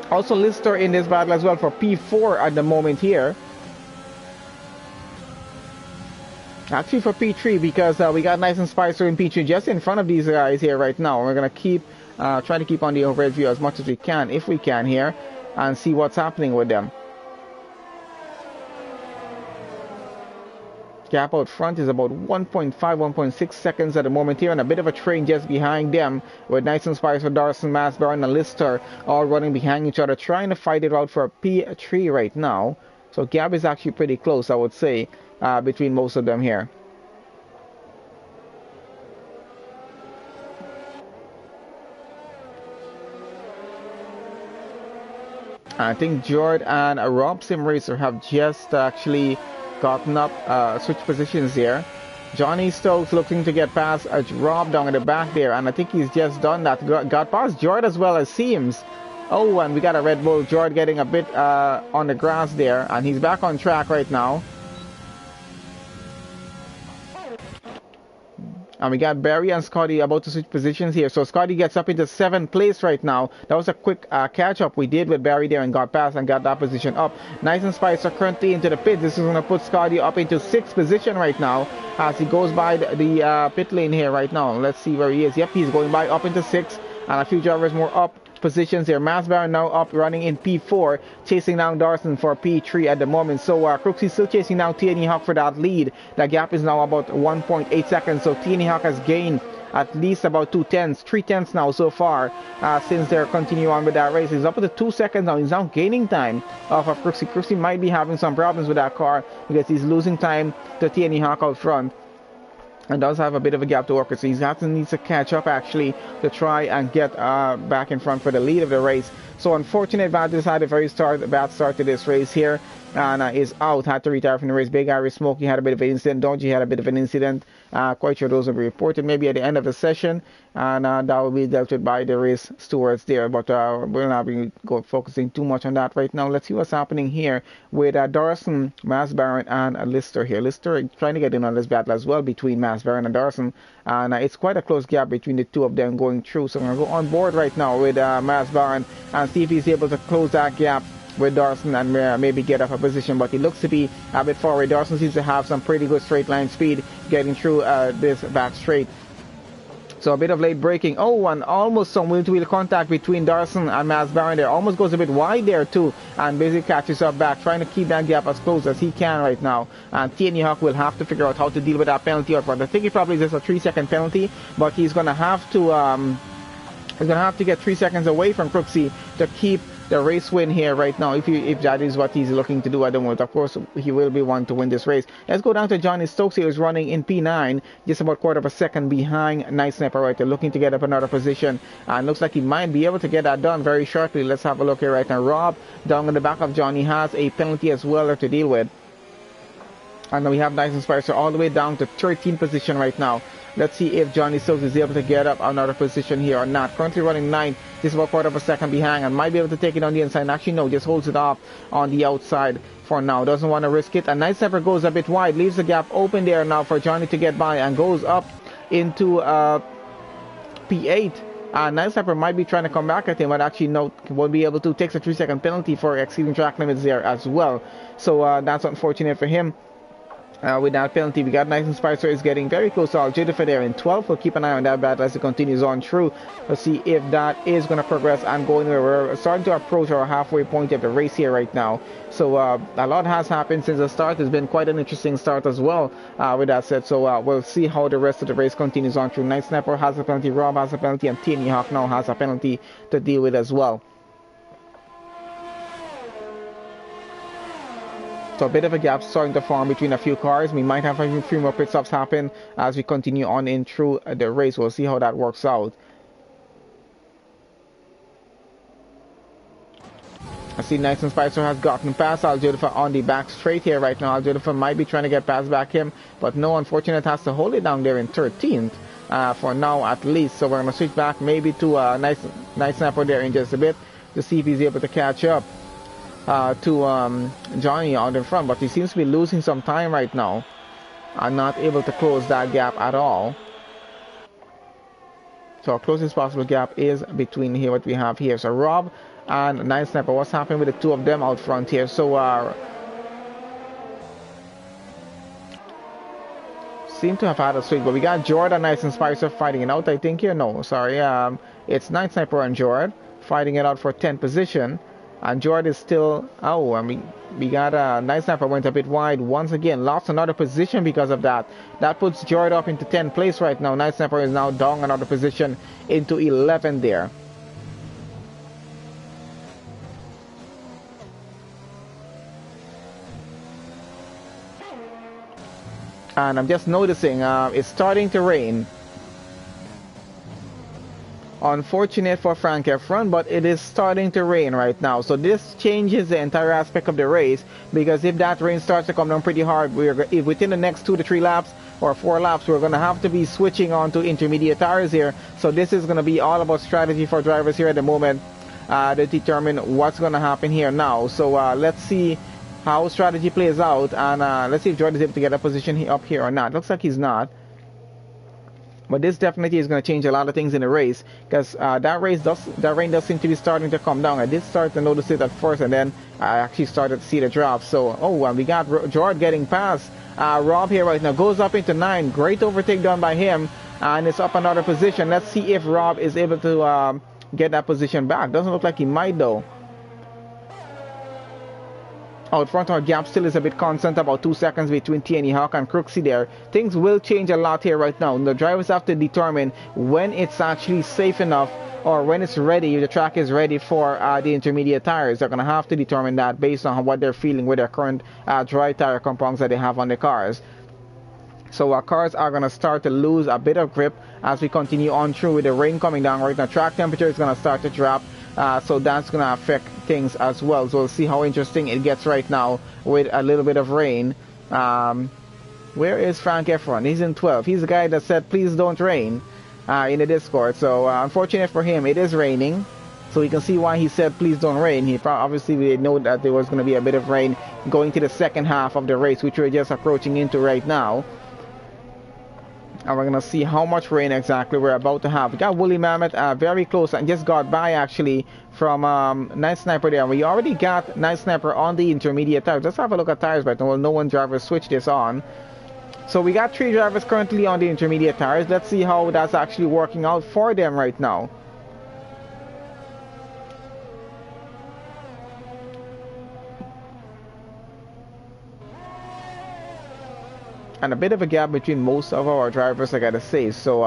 Also Lister in this battle as well for P4 at the moment here. Actually for P3, because we got Nice and Spicer in P3 just in front of these guys here right now. We're going to keep try to keep on the overhead view as much as we can, if we can here, and see what's happening with them. Gap out front is about 1.5, 1.6 seconds at the moment here, and a bit of a train just behind them with Nice and Spicer, Darson, Mass Baron, and Lister all running behind each other, trying to fight it out for P3 right now. So gap is actually pretty close, I would say, between most of them here. I think Jord and Rob Sim Racer have just actually gotten up, switch positions here. Johnny Stokes looking to get past Rob down in the back there, and I think he's just done that. Got past Jord as well as Seams. Oh, and we got a Red Bull. Jord getting a bit on the grass there, and he's back on track right now. And we got Barry and Scotty about to switch positions here. So Scotty gets up into 7th place right now. That was a quick catch-up we did with Barry there and got past and got that position up. Nice and Spicer currently into the pit. This is going to put Scotty up into 6th position right now as he goes by the pit lane here right now. Let's see where he is. Yep, he's going by up into 6th, and a few drivers more up positions here. Mass Baron now up running in P4, chasing down Darson for P3 at the moment. So Crooksy still chasing down TNE Hawk for that lead. The gap is now about 1.8 seconds. So TNE Hawk has gained at least about 3 tenths now so far since they're continuing on with that race. He's up to 2 seconds now. He's now gaining time off of Crooksy. Crooksy might be having some problems with that car because he's losing time to TNE Hawk out front, and does have a bit of a gap to work with, so he needs to catch up actually to try and get back in front for the lead of the race. So unfortunate, Vantis had a very bad start to this race here, and is out, had to retire from the race. Big Irish Smokey had a bit of an incident. Donji had a bit of an incident. Quite sure those will be reported maybe at the end of the session, and that will be dealt with by the race stewards there. But we'll not be focusing too much on that right now. Let's see what's happening here with Darson, Mass Baron, and Lister here. Lister trying to get in on this battle as well between Mass Baron and Darson, and it's quite a close gap between the two of them going through. So I'm going to go on board right now with Mass Baron and see if he's able to close that gap with Darson and maybe get up a position, but he looks to be a bit far away. Darson seems to have some pretty good straight line speed getting through this back straight. So a bit of late braking. Oh, and almost some wheel-to-wheel contact between Darson and Mass Baron there. Almost goes a bit wide there too, and basically catches up back, trying to keep that gap as close as he can right now. And TNE Hawk will have to figure out how to deal with that penalty out front. I think it probably is just a 3-second penalty, but he's gonna have to get 3 seconds away from Crooksy to keep the race win here right now, if that is what he's looking to do at the moment. Of course, he will be one to win this race. Let's go down to Johnny Stokes. He was running in P9, just about 1/4 of a second behind Nice Sniper right there, looking to get up another position, and looks like he might be able to get that done very shortly. Let's have a look here right now. Rob down in the back of Johnny has a penalty as well to deal with, and then we have Nice and Spicer all the way down to 13th position right now. Let's see if Johnny Stokes is able to get up another position here or not. Currently running 9th, just about 1/4 of a second behind, and might be able to take it on the inside. Actually, no, just holds it off on the outside for now. Doesn't want to risk it. And Nice Sniper goes a bit wide, leaves the gap open there now for Johnny to get by, and goes up into P8. Nice Sniper might be trying to come back at him, but actually no, won't be able to. Takes a 3-second penalty for exceeding track limits there as well. So that's unfortunate for him. With that penalty, we got Nice and Spicer is getting very close to Jennifer there in 12th. We'll keep an eye on that battle as it continues on through. Let's see if that is going to progress and go anywhere. We're starting to approach our halfway point of the race here right now. So a lot has happened since the start. It's been quite an interesting start as well with that said. So we'll see how the rest of the race continues on through. Nice Sniper has a penalty, Rob has a penalty, and TNE Hawk now has a penalty to deal with as well. So a bit of a gap starting to form between a few cars. We might have a few more pit stops happen as we continue on in through the race. We'll see how that works out. I see Nice and Spicer has gotten past Aljurifa on the back straight here right now. Aljurifa might be trying to get past back him, but no, unfortunate, has to hold it down there in 13th for now at least. So we're going to switch back maybe to Nice Snapper there in just a bit. to see if he's able to catch up to Johnny out in front, but he seems to be losing some time right now and not able to close that gap at all. So our closest possible gap is between here, what we have here. So Rob and Night Sniper, what's happening with the two of them out front here? So seem to have had a swing, but we got Jordan, Nice and Spicer fighting it out, I think here. No, sorry, it's Night Sniper and Jordan fighting it out for 10th position, and Jordan is still, oh, I mean, we got Night Sniper went a bit wide once again, lost another position because of that. That puts Jordan up into 10th place right now. Night Sniper is now down another position into 11 there. And I'm just noticing it's starting to rain. Unfortunate for Frank Efron, but it is starting to rain right now. So this changes the entire aspect of the race, because if that rain starts to come down pretty hard, if within the next 2 to 3 laps or 4 laps, we're going to have to be switching on to intermediate tires here. So this is going to be all about strategy for drivers here at the moment to determine what's going to happen here now. So let's see how strategy plays out, and let's see if Jordan is able to get a position up here or not. Looks like he's not, but this definitely is going to change a lot of things in the race, because that rain does seem to be starting to come down. I did start to notice it at first, and then I actually started to see the drop. So and we got Jordan getting past Rob here right now, goes up into 9. Great overtake done by him, and it's up another position. Let's see if Rob is able to get that position back. Doesn't look like he might though. Out front, our gap still is a bit constant, about 2 seconds between TNE Hawk and Crooksy there. Things will change a lot here right now. The drivers have to determine when it's actually safe enough, or when it's ready, if the track is ready for the intermediate tires. They're going to have to determine that based on what they're feeling with their current dry tire compounds that they have on the cars. So our cars are going to start to lose a bit of grip as we continue on through with the rain coming down right now. Track temperature is going to start to drop. So that's going to affect things as well. So we'll see how interesting it gets right now with a little bit of rain. Where is Frank Efron? He's in 12. He's the guy that said, please don't rain in the Discord. So unfortunate for him, it is raining. So we can see why he said, please don't rain. He obviously we know that there was going to be a bit of rain going to the second half of the race, which we're just approaching into right now. And we're going to see how much rain exactly we're about to have. We got Woolly Mammoth very close and just got by actually from Night Sniper there. We already got Night Sniper on the intermediate tires. Let's have a look at tires right now. Well, no one driver switched this on. So we got 3 drivers currently on the intermediate tires. Let's see how that's actually working out for them right now. And a bit of a gap between most of our drivers, I gotta say. So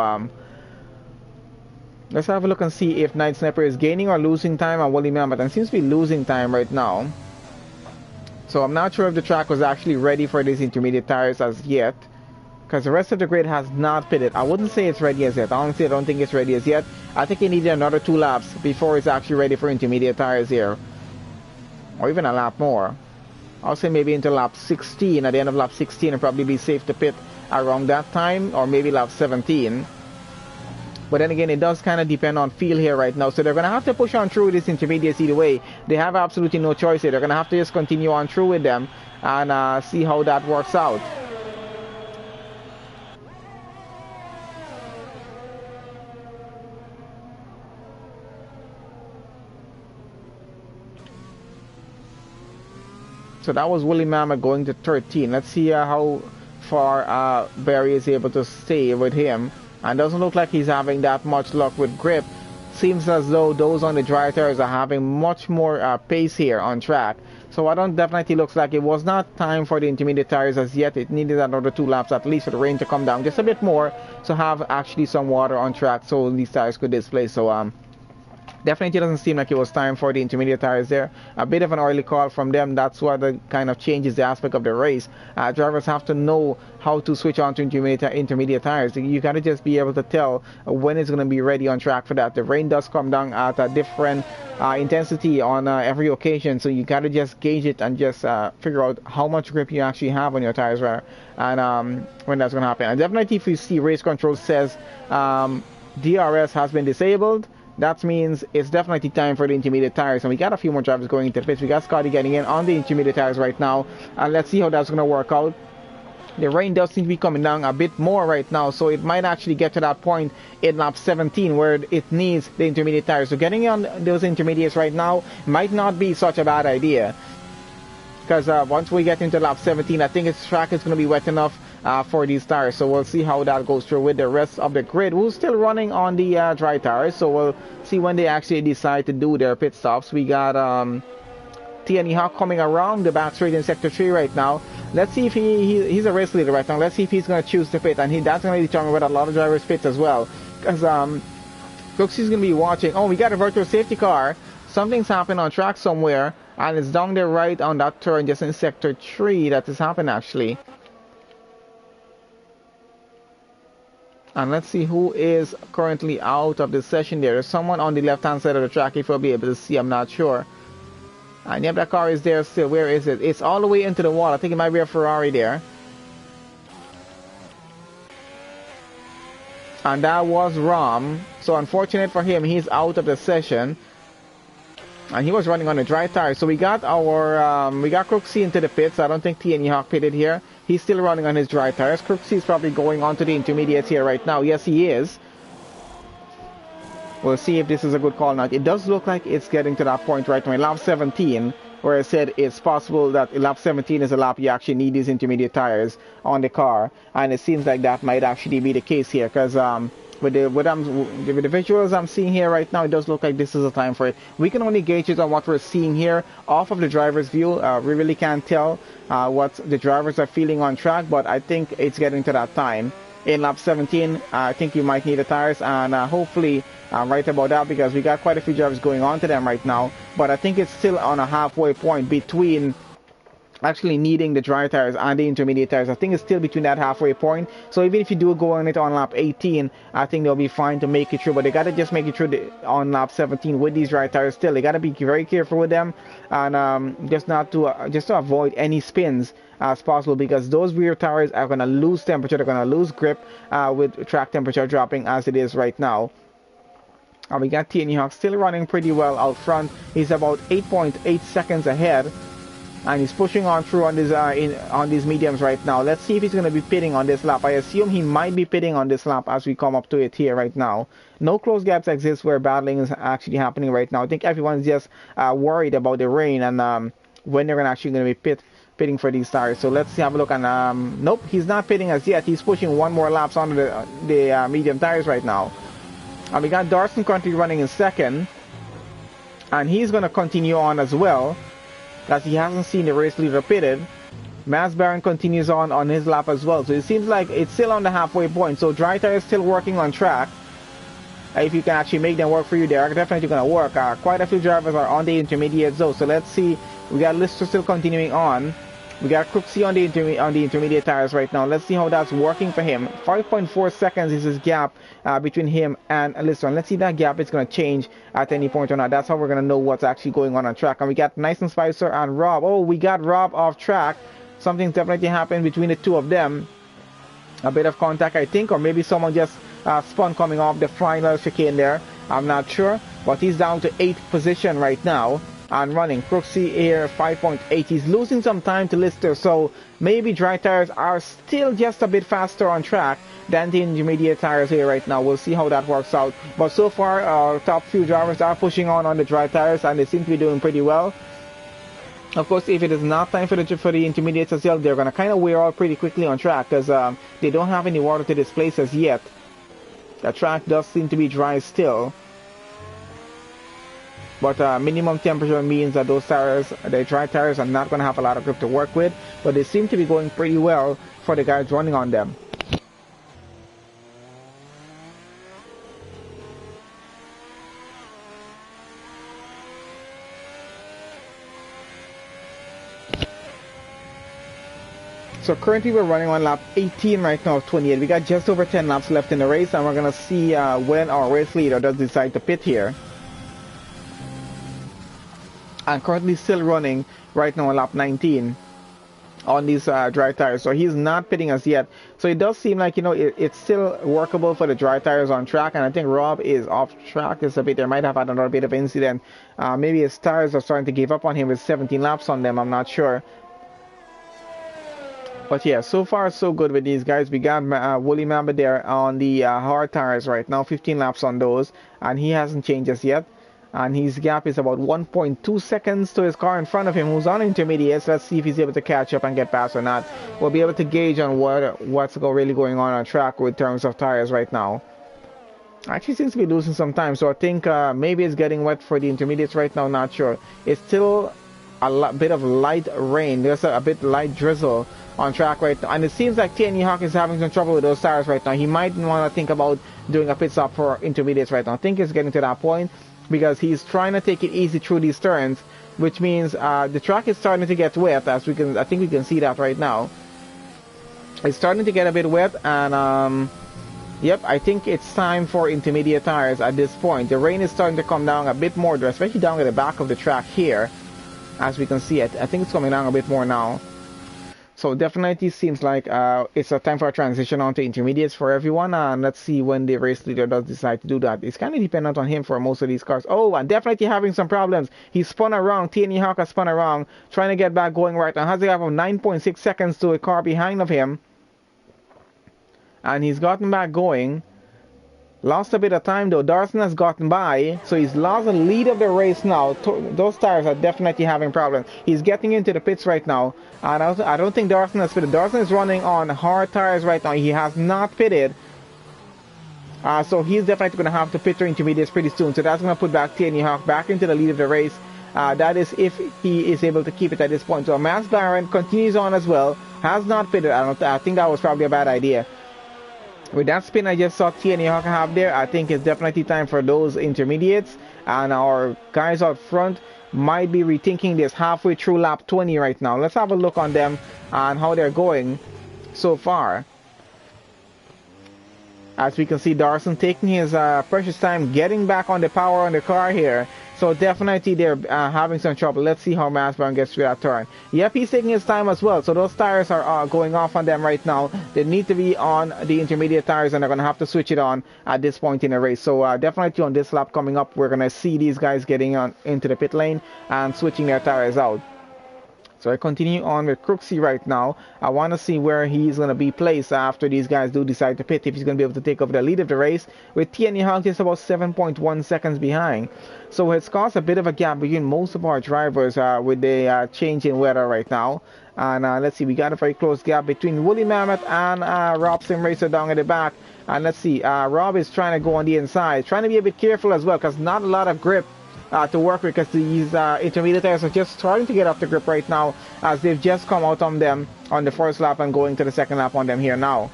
let's have a look and see if Night Sniper is gaining or losing time on Woolly Mammoth. And seems to be losing time right now. So I'm not sure if the track was actually ready for these intermediate tires as yet, because the rest of the grid has not pitted. I wouldn't say it's ready as yet. Honestly, I don't think it's ready as yet. I think it needed another 2 laps before it's actually ready for intermediate tires here, or even a lap more. I'll say maybe into lap 16. At the end of lap 16, it'll probably be safe to pit around that time, or maybe lap 17. But then again, it does kind of depend on feel here right now. So they're going to have to push on through with this intermediates either way. They have absolutely no choice here. They're going to have to just continue on through with them and see how that works out. So that was Woolly Mammoth going to 13. Let's see how far Barry is able to stay with him. And doesn't look like he's having that much luck with grip. Seems as though those on the dry tires are having much more pace here on track. So I don't definitely looks like it was not time for the intermediate tires as yet. It needed another 2 laps at least for the rain to come down just a bit more, to have actually some water on track so these tires could display. So definitely doesn't seem like it was time for the intermediate tires there. A bit of an early call from them. That's what kind of changes the aspect of the race. Drivers have to know how to switch on to intermediate tires. You got to just be able to tell when it's going to be ready on track for that. The rain does come down at a different intensity on every occasion, so you got to just gauge it and just figure out how much grip you actually have on your tires and when that's going to happen. And definitely if you see race control says DRS has been disabled, that means it's definitely time for the intermediate tires. And we got a few more drivers going into the pits. We got Scotty getting in on the intermediate tires right now. And let's see how that's going to work out. The rain does seem to be coming down a bit more right now, so it might actually get to that point in lap 17 where it needs the intermediate tires. So getting on those intermediates right now might not be such a bad idea, because once we get into lap 17, I think its track is going to be wet enough for these tires. So we'll see how that goes through with the rest of the grid, who's still running on the dry tires. So we'll see when they actually decide to do their pit stops. We got NHR coming around the back straight in sector 3 right now. Let's see if he's a race leader right now. Let's see if he's going to choose to pit, and that's going to determine whether a lot of drivers pit as well, because Stokes is going to be watching. Oh, we got a virtual safety car. Something's happened on track somewhere, and it's down there right on that turn just in sector 3 that has happened actually. And let's see who is currently out of the session there. There's someone on the left hand side of the track, if you'll be able to see, I'm not sure. And yep, that car is there still. Where is it? It's all the way into the wall. I think it might be a Ferrari there. And that was Rom. So unfortunate for him, he's out of the session. And he was running on a dry tire. So we got our we got Crooksy into the pits. I don't think NHR pitted here. He's still running on his dry tires. Crooksy is probably going on to the intermediates here right now. Yes, he is. We'll see if this is a good call now. It does look like it's getting to that point right now in lap 17, where I said it's possible that lap 17 is a lap you actually need these intermediate tires on the car. And it seems like that might actually be the case here, because with the visuals I'm seeing here right now, it does look like this is a time for it. We can only gauge it on what we're seeing here off of the driver's view. We really can't tell what the drivers are feeling on track, but I think it's getting to that time. In lap 17, I think you might need the tires, and hopefully I'm right about that, because we got quite a few drivers going on to them right now. But I think it's still on a halfway point between actually needing the dry tires and the intermediate tires. I think it's still between that halfway point. So even if you do go on it on lap 18, I think they'll be fine to make it through. But they got to just make it through on lap 17 with these dry tires still. They got to be very careful with them, and just to avoid any spins as possible, because those rear tires are going to lose temperature. They're going to lose grip with track temperature dropping as it is right now. And we got NHR still running pretty well out front. He's about 8.8 seconds ahead, and he's pushing on through on these on these mediums right now. Let's see if he's going to be pitting on this lap. I assume he might be pitting on this lap as we come up to it here right now. No close gaps exist where battling is actually happening right now. I think everyone's just worried about the rain and when they're actually going to be pitting for these tires. So let's have a look. And nope, he's not pitting as yet. He's pushing one more laps on the medium tires right now. And we got Darson currently running in second, and he's going to continue on as well, as he hasn't seen the race leader pitted. Maz Baron continues on his lap as well. So it seems like it's still on the halfway point. So dry tires still working on track. If you can actually make them work for you, they are definitely going to work. Quite a few drivers are on the intermediate zone. So let's see. We got Lister still continuing on. We got Crooksy on the intermediate tires right now. Let's see how that's working for him. 5.4 seconds is his gap between him and Lister. And let's see that gap is going to change at any point or not. That's how we're going to know what's actually going on track. And we got Nice and Spicer and Rob. Oh, we got Rob off track. Something's definitely happened between the two of them. A bit of contact, I think, or maybe someone just spun coming off the final chicane there. I'm not sure, but he's down to 8th position right now and running. Crooksy here 5.8. He's losing some time to Lister, so maybe dry tires are still just a bit faster on track than the intermediate tires here right now. We'll see how that works out. But so far, our top few drivers are pushing on the dry tires, and they seem to be doing pretty well. Of course, if it is not time for the intermediates as well, they're going to kind of wear out pretty quickly on track, because they don't have any water to displace as yet. The track does seem to be dry still. But minimum temperature means that those tires, the dry tires, are not going to have a lot of grip to work with. But they seem to be going pretty well for the guys running on them. So currently we're running on lap 18 right now of 28. We got just over 10 laps left in the race, and we're going to see when our race leader does decide to pit here. And currently still running right now on lap 19 on these dry tires. So he's not pitting as yet So it does seem like, you know, it's still workable for the dry tires on track. And I think Rob is off track just a bit. There might have had another bit of incident. Maybe his tires are starting to give up on him with 17 laps on them. I'm not sure. But yeah, so far so good with these guys. We got Woolly Mammoth there on the hard tires right now, 15 laps on those, and he hasn't changed just yet. And his gap is about 1.2 seconds to his car in front of him, who's on intermediates. Let's see if he's able to catch up and get past or not. We'll be able to gauge on what's really going on track with terms of tires right now. Actually seems to be losing some time, so I think maybe it's getting wet for the intermediates right now. Not sure. It's still a bit of light rain. There's a bit light drizzle on track right now, and it seems like TNE Hawk is having some trouble with those tires right now. He might want to think about doing a pit stop for intermediates right now. I think it's getting to that point because he's trying to take it easy through these turns, which means the track is starting to get wet, as I think we can see that right now. It's starting to get a bit wet, and yep, I think it's time for intermediate tires at this point. The rain is starting to come down a bit more, especially down at the back of the track here, as we can see it. I think it's coming down a bit more now. So definitely seems like it's a time for a transition onto intermediates for everyone. And let's see when the race leader does decide to do that. It's kind of dependent on him for most of these cars. Oh, and definitely having some problems. He spun around. TNE Hawk has spun around, trying to get back going right now. Has a gap of 9.6 seconds to a car behind of him. And he's gotten back going. Lost a bit of time though. Darson has gotten by, so he's lost the lead of the race now. Those tires are definitely having problems. He's getting into the pits right now, and I don't think Darson has pitted. Darson is running on hard tires right now. He has not pitted, so he's definitely going to have to pit through intermediates pretty soon. So that's going to put back TNE Hawk back into the lead of the race. That is if he is able to keep it at this point. So Mass Baron continues on as well. Has not pitted. I think that was probably a bad idea. With that spin I just saw TNE Hawk have there, I think it's definitely time for those intermediates, and our guys out front might be rethinking this halfway through lap 20 right now. Let's have a look on them and how they're going so far. As we can see, Darson taking his precious time getting back on the power on the car here. So definitely they're having some trouble. Let's see how Massbaum gets through that turn. Yep, he's taking his time as well. So those tires are going off on them right now. They need to be on the intermediate tires, and they're going to have to switch it on at this point in the race. So definitely on this lap coming up, we're going to see these guys getting on into the pit lane and switching their tires out. So I continue on with Crooksy right now. I want to see where he's going to be placed after these guys do decide to pit, if he's going to be able to take over the lead of the race, with TNE Hawk just about 7.1 seconds behind. So it's caused a bit of a gap between most of our drivers with the change in weather right now. And let's see, we got a very close gap between Woolly Mammoth and Rob Sim Racer down at the back. And let's see, Rob is trying to go on the inside, trying to be a bit careful as well, because not a lot of grip to work with, because these intermediate tires are just starting to get off the grip right now, as they've just come out on them on the first lap and going to the second lap on them here now.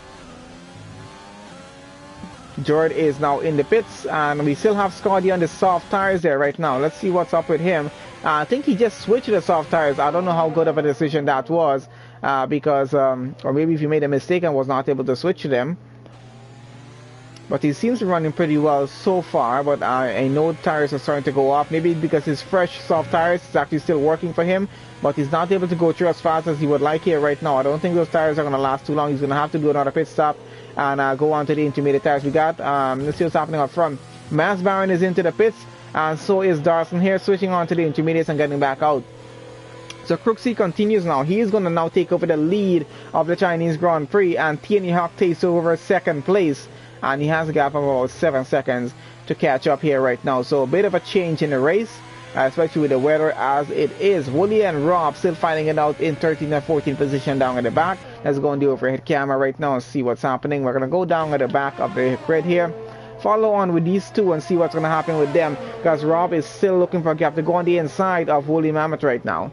Jord is now in the pits, and we still have Scotty on the soft tires there right now. Let's see what's up with him. I think he just switched to the soft tires. I don't know how good of a decision that was, because or maybe if he made a mistake and was not able to switch to them. But he seems to be running pretty well so far, but I know tires are starting to go off. Maybe because his fresh soft tires is actually still working for him, but he's not able to go through as fast as he would like here right now. I don't think those tires are going to last too long. He's going to have to do another pit stop and go on to the intermediate tires. We got, let's see what's happening up front. Mass Baron is into the pits, and so is Darson here, switching on to the intermediates and getting back out. So Crooksy continues now. He is going to now take over the lead of the Chinese Grand Prix, and TNE Hawk takes over second place. And he has a gap of about 7 seconds to catch up here right now. So a bit of a change in the race, especially with the weather as it is. Woolly and Rob still fighting it out in 13th and 14th position down at the back. Let's go on the overhead camera right now and see what's happening. We're going to go down at the back of the grid here, follow on with these two and see what's going to happen with them, because Rob is still looking for a gap to go on the inside of Woolly Mammoth right now.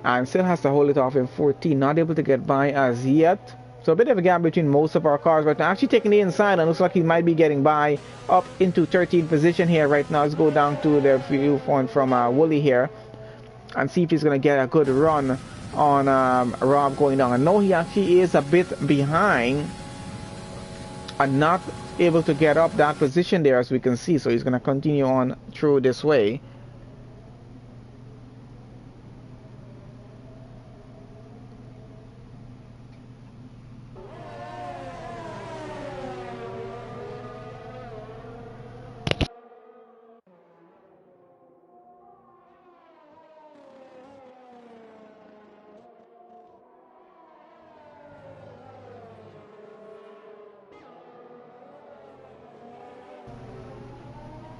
And still has to hold it off in 14, not able to get by as yet. So a bit of a gap between most of our cars right now. Actually taking the inside, and looks like he might be getting by up into 13th position here right now. Let's go down to the viewpoint from Woolly here and see if he's going to get a good run on Rob going down. I know he actually is a bit behind and not able to get up that position there, as we can see. So he's going to continue on through this way.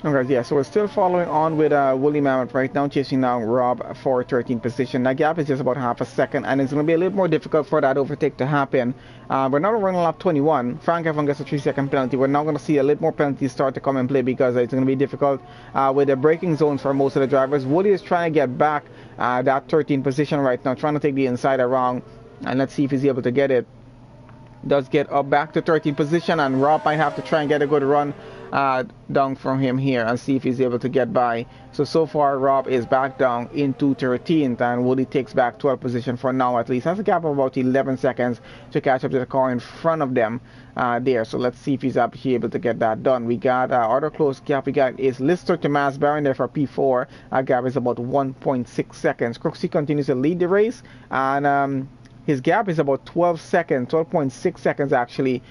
Okay, yeah, so we're still following on with Woolly Mammoth right now, chasing down Rob for 13th position. That gap is just about half a second, and it's going to be a little more difficult for that overtake to happen. We're now running lap 21. Frank F1 gets a 3-second penalty. We're now going to see a little more penalties start to come and play because it's going to be difficult with the braking zones for most of the drivers. Woolly is trying to get back that 13th position right now, trying to take the inside around, and let's see if he's able to get it. Does get up back to 13th position, and Rob might have to try and get a good run down from him here and see if he's able to get by. So far Rob is back down into 13th, and Woody takes back 12th position for now at least. Has a gap of about 11 seconds to catch up to the car in front of them there. So let's see if he's able to get that done. We got other close gap. We got is Lister to Mass Baron there for P4. Our gap is about 1.6 seconds. Crooksy continues to lead the race, and his gap is about 12 seconds, 12.6 seconds actually,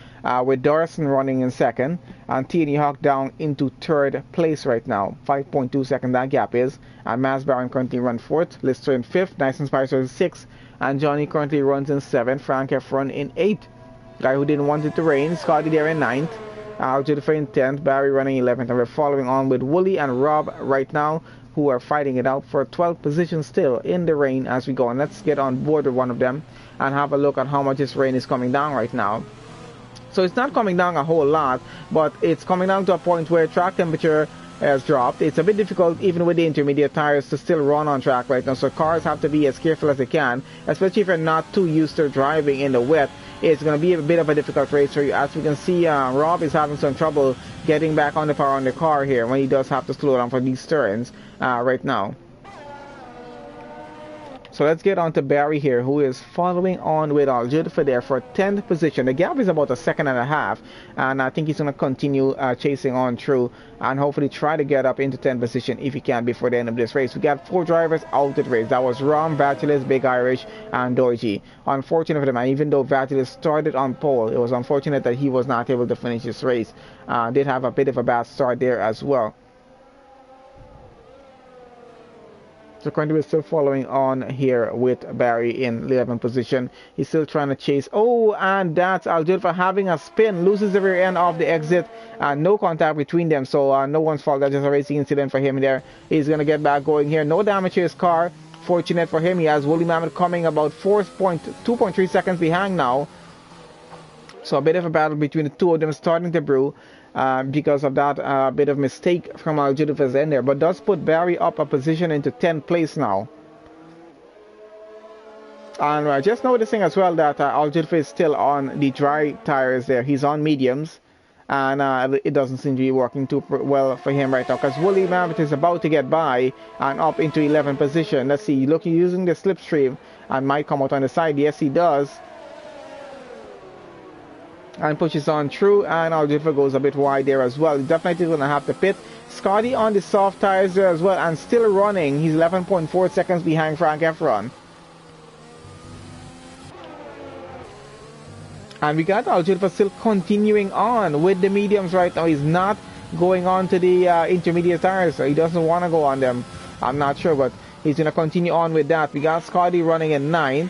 with Dorson running in second, and T&E Hawk down into third place right now. 5.2 seconds that gap is, and Mass Baron currently runs fourth, Lister in fifth, Nice and Spicer in sixth, and Johnny currently runs in seventh, Frank F run in eighth. Guy who didn't want it to rain, Scotty there in ninth, Jennifer in 10th, Barry running 11th, and we're following on with Wooly and Rob right now, who are fighting it out for 12th position still in the rain as we go. And let's get on board with one of them and have a look at how much this rain is coming down right now. So it's not coming down a whole lot, but it's coming down to a point where track temperature has dropped. It's a bit difficult even with the intermediate tires to still run on track right now, so cars have to be as careful as they can, especially if you're not too used to driving in the wet. It's going to be a bit of a difficult race for you. As we can see, Rob is having some trouble getting back on the power on the car here when he does have to slow down for these turns right now. So let's get on to Barry here, who is following on with Al-Judfa there for 10th position. The gap is about a second and a half, and I think he's going to continue chasing on through and hopefully try to get up into 10th position if he can before the end of this race. We got 4 drivers out of the race. That was Rom, Vatulis, Big Irish, and Doji. Unfortunate for them, and even though Vatulis started on pole, it was unfortunate that he was not able to finish this race. Did have a bit of a bad start there as well. So currently we're still following on here with Barry in 11th position. He's still trying to chase. Oh, and that's Al-Judfa having a spin. Loses the rear end of the exit. No contact between them. So no one's fault. That's just a racing incident for him there. He's going to get back going here. No damage to his car. Fortunate for him. He has Woolly Mammoth coming about 2.3 seconds behind now. So a bit of a battle between the two of them starting to brew. Because of that bit of mistake from Al-Judfa's end there, but does put Barry up a position into 10th place now. And just noticing as well that Al-Judfa is still on the dry tires there. He's on mediums, and it doesn't seem to be working too well for him right now, because Woolly Mammoth is about to get by and up into 11th position. Let's see, looking using the slipstream and might come out on the side. Yes, he does. And pushes on through, and Al-Judfa goes a bit wide there as well. He's definitely going to have to pit. Scotty on the soft tires there as well, and still running. He's 11.4 seconds behind Frank Efron. And we got Al-Judfa still continuing on with the mediums right now. He's not going on to the intermediate tires, so he doesn't want to go on them. I'm not sure, but he's going to continue on with that. We got Scotty running in 9th.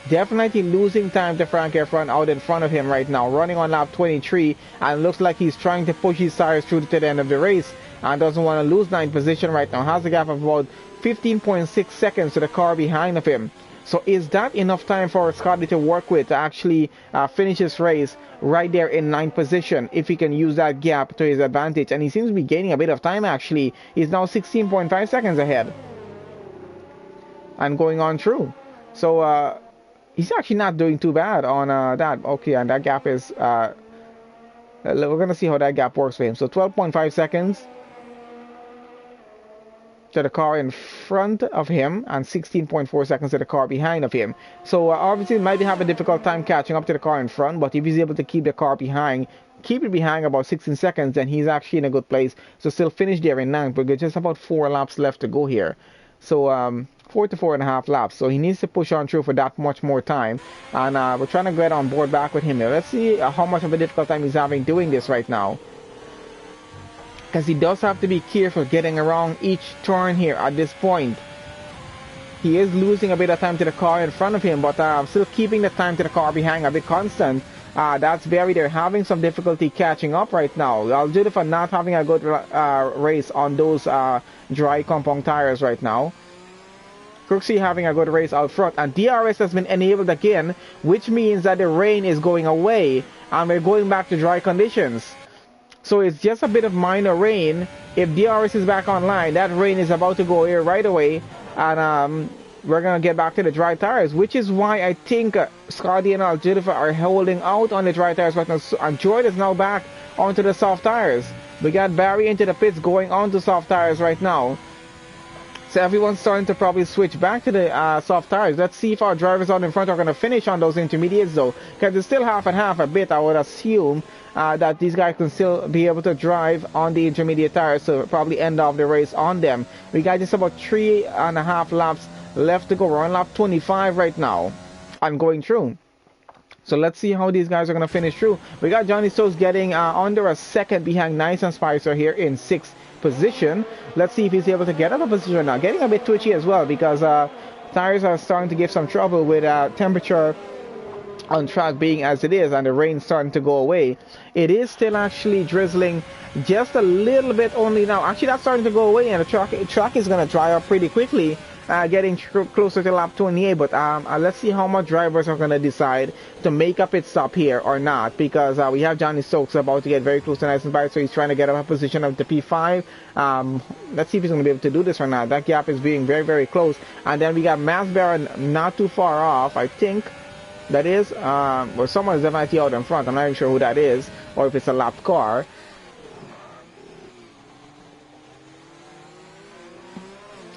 Definitely losing time to Frank Efron out in front of him right now, running on lap 23, and looks like he's trying to push his tires through to the end of the race and doesn't want to lose 9th position right now. Has a gap of about 15.6 seconds to the car behind of him. So is that enough time for Scotty to work with to actually finish his race right there in 9th position if he can use that gap to his advantage? And he seems to be gaining a bit of time actually. He's now 16.5 seconds ahead and going on through. So he's actually not doing too bad on that. Okay, and that gap is we're gonna see how that gap works for him. So 12.5 seconds to the car in front of him and 16.4 seconds to the car behind of him. So obviously he might have a difficult time catching up to the car in front, but if he's able to keep the car behind, keep it behind about 16 seconds, then he's actually in a good place. So still finish there in 9th, but there's just about 4 laps left to go here. So 4 to 4.5 laps, so he needs to push on through for that much more time, and we're trying to get on board back with him here. Let's see how much of a difficult time he's having doing this right now, because he does have to be careful getting around each turn here at this point. He is losing a bit of time to the car in front of him, but still keeping the time to the car behind a bit constant That's very, they're having some difficulty catching up right now. Aljudifa not having a good race on those dry compound tires right now. Crooksy having a good race out front, and DRS has been enabled again, which means that the rain is going away and we're going back to dry conditions. So it's just a bit of minor rain. If DRS is back online, that rain is about to go here right away, and we're gonna get back to the dry tires, which is why I think Scotty and Aljudifa are holding out on the dry tires right now. And Jordan is now back onto the soft tires. We got Barry into the pits going on to soft tires right now. So everyone's starting to probably switch back to the soft tires. Let's see if our drivers on in front are going to finish on those intermediates though, because it's still half and half a bit. I would assume that these guys can still be able to drive on the intermediate tires, so probably end off the race on them. We got just about 3.5 laps left to go. We're on lap 25 right now and going through. So let's see how these guys are going to finish through. We got Johnny Stokes getting under a second behind Nice and Spicer here in 6th position. Let's see if he's able to get out of position now. Getting a bit twitchy as well, because tires are starting to give some trouble with temperature on track being as it is and the rain starting to go away. It is still actually drizzling just a little bit only now. Actually, that's starting to go away, and the track is going to dry up pretty quickly, getting closer to lap 28. But let's see how much drivers are going to decide to make a pit stop here or not, because we have Johnny Stokes about to get very close to Nice and Bright, so he's trying to get up a position of the P5. Let's see if he's going to be able to do this or not. That gap is being very, very close. And then we got Mass Baron not too far off, I think. That is, well, someone is definitely out in front. I'm not even sure who that is, or if it's a lap car.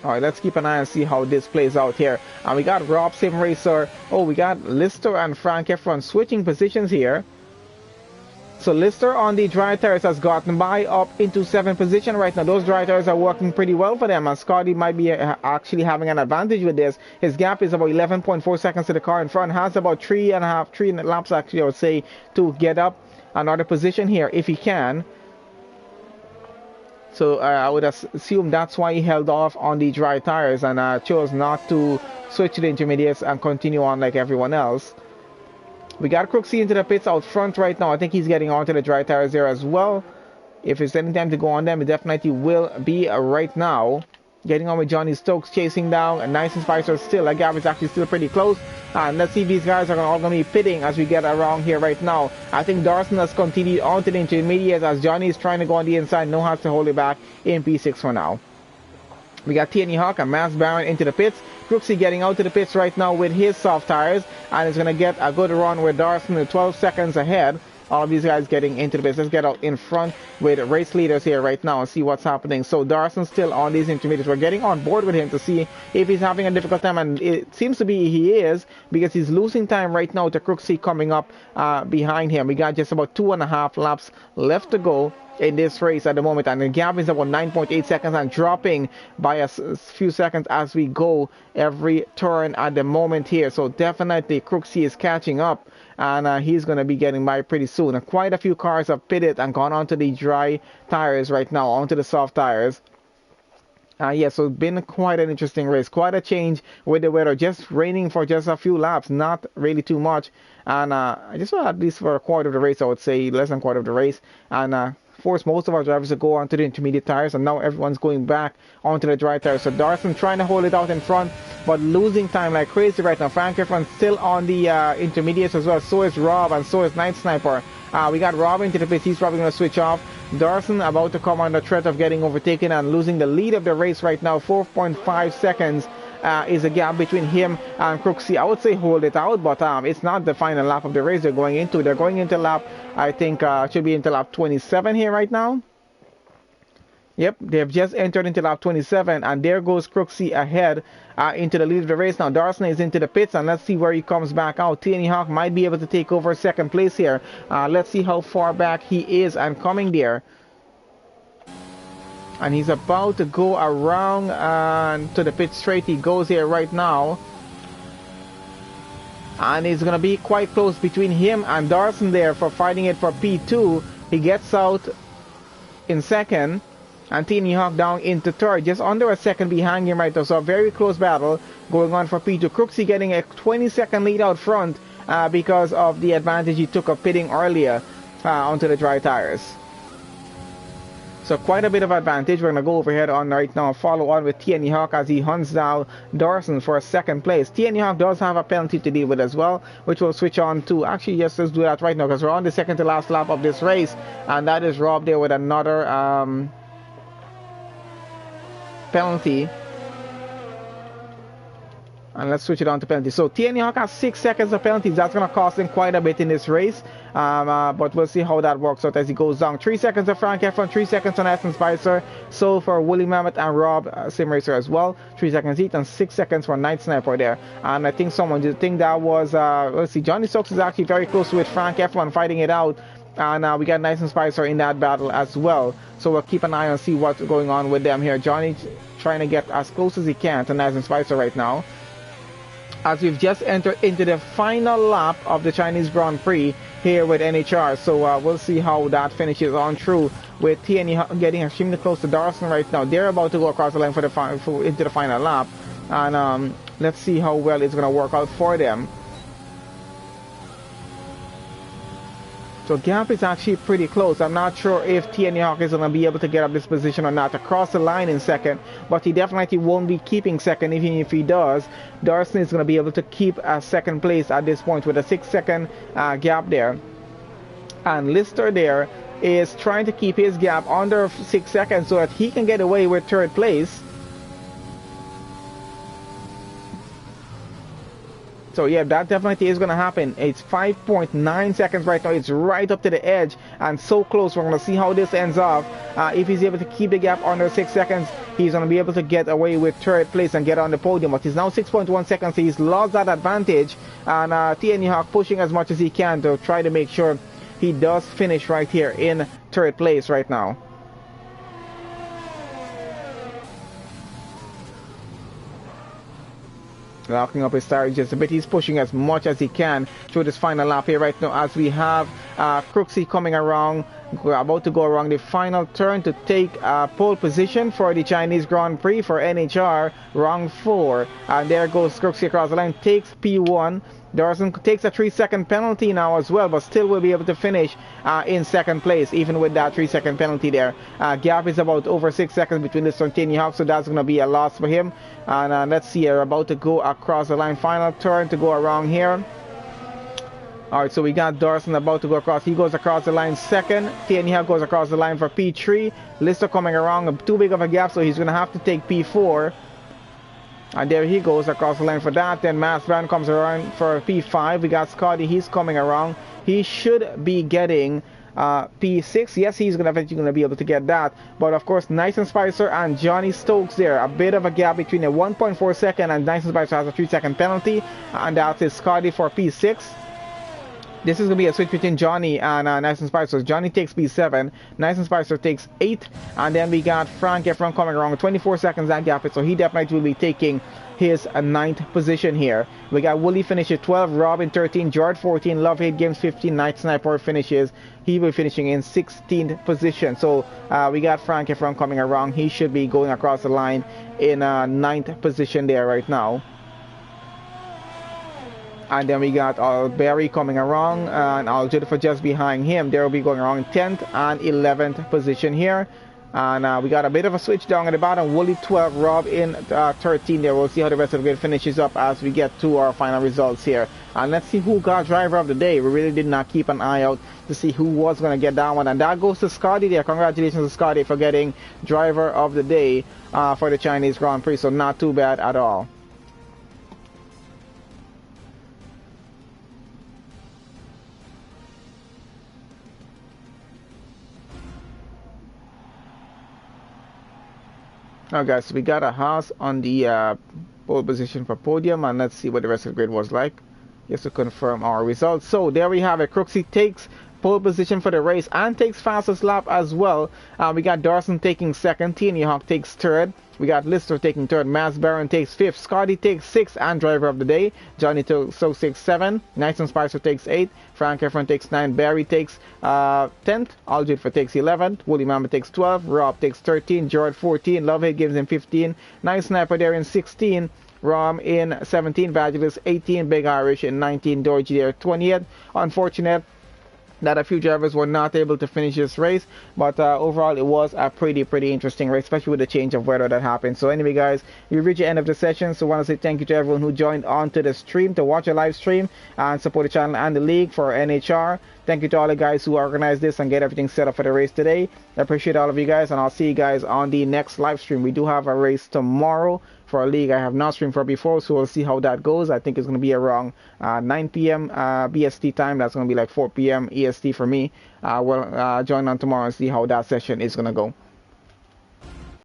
Alright, let's keep an eye and see how this plays out here. And we got Rob Sim Racer. Oh, we got Lister and Frank Efron switching positions here. So Lister on the dry tires has gotten by up into 7th position right now. Those dry tires are working pretty well for them, and Scotty might be actually having an advantage with this. His gap is about 11.4 seconds to the car in front. Has about 3 laps actually, I would say, to get up another position here if he can. So I would assume that's why he held off on the dry tires and chose not to switch to the intermediates and continue on like everyone else. We got Crooksy into the pits out front right now. I think he's getting onto the dry tires there as well. If it's any time to go on them, it definitely will be right now. Getting on with Johnny Stokes, chasing down, and Nice and Spicer still. That gap is actually still pretty close. And let's see if these guys are all going to be pitting as we get around here right now. I think Darson has continued on to the intermediates as Johnny is trying to go on the inside. No has to hold it back in P6 for now. We got T&E Hawk and Mass Baron into the pits. Crooksy getting out to the pits right now with his soft tires, and is going to get a good run with Darson at 12 seconds ahead. All of these guys getting into the pits. Let's get out in front with race leaders here right now and see what's happening. So Darson still on these intermediates. We're getting on board with him to see if he's having a difficult time, and it seems to be he is, because he's losing time right now to Crooksy coming up behind him. We got just about 2.5 laps left to go in this race at the moment, and the gap is about 9.8 seconds and dropping by a few seconds as we go every turn at the moment here. So definitely Crooksy is catching up, and he's going to be getting by pretty soon. And quite a few cars have pitted and gone onto the dry tires right now, onto the soft tires. Yeah, so it's been quite an interesting race, quite a change with the weather, just raining for just a few laps, not really too much. And I just saw at least for a quarter of the race, I would say less than a quarter of the race, and forced most of our drivers to go onto the intermediate tires, and now everyone's going back onto the dry tires. So Darson trying to hold it out in front, but losing time like crazy right now. Frank Efron still on the intermediates as well. So is Rob, and so is Night Sniper. We got Rob into the pits. He's probably going to switch off. Darson about to come under threat of getting overtaken and losing the lead of the race right now. 4.5 seconds is a gap between him and Crooksy. I would say hold it out, but it's not the final lap of the race they're going into. They're going into lap, I think, should be into lap 27 here right now. Yep, they've just entered into lap 27, and there goes Crooksy ahead into the lead of the race. Now Darson is into the pits, and let's see where he comes back out. T&E Hawk might be able to take over second place here. Let's see how far back he is and coming there. And he's about to go around to the pit straight. He goes here right now. And it's going to be quite close between him and Darson there for fighting it for P2. He gets out in second. And T&E Hawk down into third, just under a second behind him right now. So a very close battle going on for P2. Crooksy getting a 20-second lead out front because of the advantage he took of pitting earlier onto the dry tires. So quite a bit of advantage. We're going to go over here on right now, follow on with TNE Hawk as he hunts down Dawson for second place. TNE Hawk does have a penalty to deal with as well, which we'll switch on to. Actually, yes, let's do that right now because we're on the second to last lap of this race, and that is Rob there with another penalty. And let's switch it on to penalty. So TNE Hawk has 6 seconds of penalties. That's going to cost him quite a bit in this race. But we'll see how that works out as he goes down. 3 seconds of Frank F1, 3 seconds on Aston Spicer. So for Woolly Mammoth and Rob Sim Racer as well. 3 seconds each and 6 seconds for Night Sniper there. And I think someone did think that was, let's see, Johnny Stokes is actually very close with Frank F1 fighting it out. And we got Nice and Spicer in that battle as well. So we'll keep an eye on see what's going on with them here. Johnny trying to get as close as he can to Nice and Spicer right now, as we've just entered into the final lap of the Chinese Grand Prix here with NHR. So we'll see how that finishes on through, with TNE getting extremely close to Dawson right now. They're about to go across the line for the into the final lap, and let's see how well it's going to work out for them. So gap is actually pretty close. I'm not sure if TNE Hawk is going to be able to get up this position or not to cross the line in second, but he definitely won't be keeping second. Even if he does, Darson is going to be able to keep second place at this point with a 6 second gap there. And Lister there is trying to keep his gap under 6 seconds so that he can get away with third place. So yeah, that definitely is going to happen. It's 5.9 seconds right now. It's right up to the edge and so close. We're going to see how this ends off. If he's able to keep the gap under 6 seconds, he's going to be able to get away with third place and get on the podium. But he's now 6.1 seconds, so he's lost that advantage. And TNE Hawk pushing as much as he can to try to make sure he does finish right here in third place right now. Locking up his tires just a bit. He's pushing as much as he can through this final lap here right now, as we have Crooksy coming around. We're about to go around the final turn to take pole position for the Chinese Grand Prix for NHR, round 4. And there goes Crooksy across the line, takes P1. Darson takes a 3-second penalty now as well, but still will be able to finish in second place, even with that 3-second penalty there. Gap is about over 6 seconds between this and TNE Hawk, so that's going to be a loss for him. And let's see, we're about to go across the line. Final turn to go around here. Alright, so we got Darson about to go across. He goes across the line second. TNE Hawk goes across the line for P3. Lister coming around, too big of a gap, so he's going to have to take P4. And there he goes across the line for that. Then Mass Brown comes around for P5. We got Scotty, he's coming around. He should be getting P6. Yes, he's eventually going to be able to get that. But of course, Nice and Spicer and Johnny Stokes there. A bit of a gap between a 1.4 second, and Nice and Spicer has a 3-second penalty. And that is Scotty for P6. This is going to be a switch between Johnny and Nice and Spicer. So Johnny takes P7, Nice and Spicer takes 8, and then we got Frank Efron coming around with 24 seconds that gap, so he definitely will be taking his 9th position here. We got Wooly finish at 12, Robin 13, George 14, Love Hate Games 15, Night Sniper finishes. He will be finishing in 16th position. So we got Frank Efron coming around. He should be going across the line in 9th position there right now. And then we got Barry coming around, and Jennifer just behind him. They will be going around in 10th and 11th position here. And we got a bit of a switch down at the bottom. Wooly 12, Rob in 13 there. We'll see how the rest of the grid finishes up as we get to our final results here. And let's see who got driver of the day. We really did not keep an eye out to see who was going to get that one. And that goes to Scotty there. Congratulations to Scotty for getting driver of the day for the Chinese Grand Prix. So not too bad at all. Now guys, so we got a Haas on the pole position for podium, and let's see what the rest of the grid was like just to confirm our results. So there we have it. Crooksy takes pole position for the race and takes fastest lap as well. We got Darson taking 2nd, TNE Hawk takes 3rd. We got Lister taking 3rd, Mass Baron takes 5th, Scotty takes 6th and driver of the day. Johnny so takes 7, Nice and Spicer takes 8, Frank Efron takes 9, Barry takes 10th, Aldridge takes 11th, Woolly Mamba takes 12, Rob takes 13, George 14, Lovehead gives him 15, Nice Sniper there in 16, Rom in 17th, Vangelis 18th, Big Irish in 19th, Dorji there 20th. Unfortunate that a few drivers were not able to finish this race, but overall it was a pretty interesting race, especially with the change of weather that happened. So anyway guys, we've reached the end of the session, so I want to say thank you to everyone who joined onto the stream to watch a live stream and support the channel and the league for NHR. Thank you to all the guys who organized this and get everything set up for the race today. I appreciate all of you guys, and I'll see you guys on the next live stream. We do have a race tomorrow for a league I have not streamed for before, so we'll see how that goes. I think it's going to be around 9 p.m. BST time. That's going to be like 4 p.m. EST for me. We'll join on tomorrow and see how that session is going to go.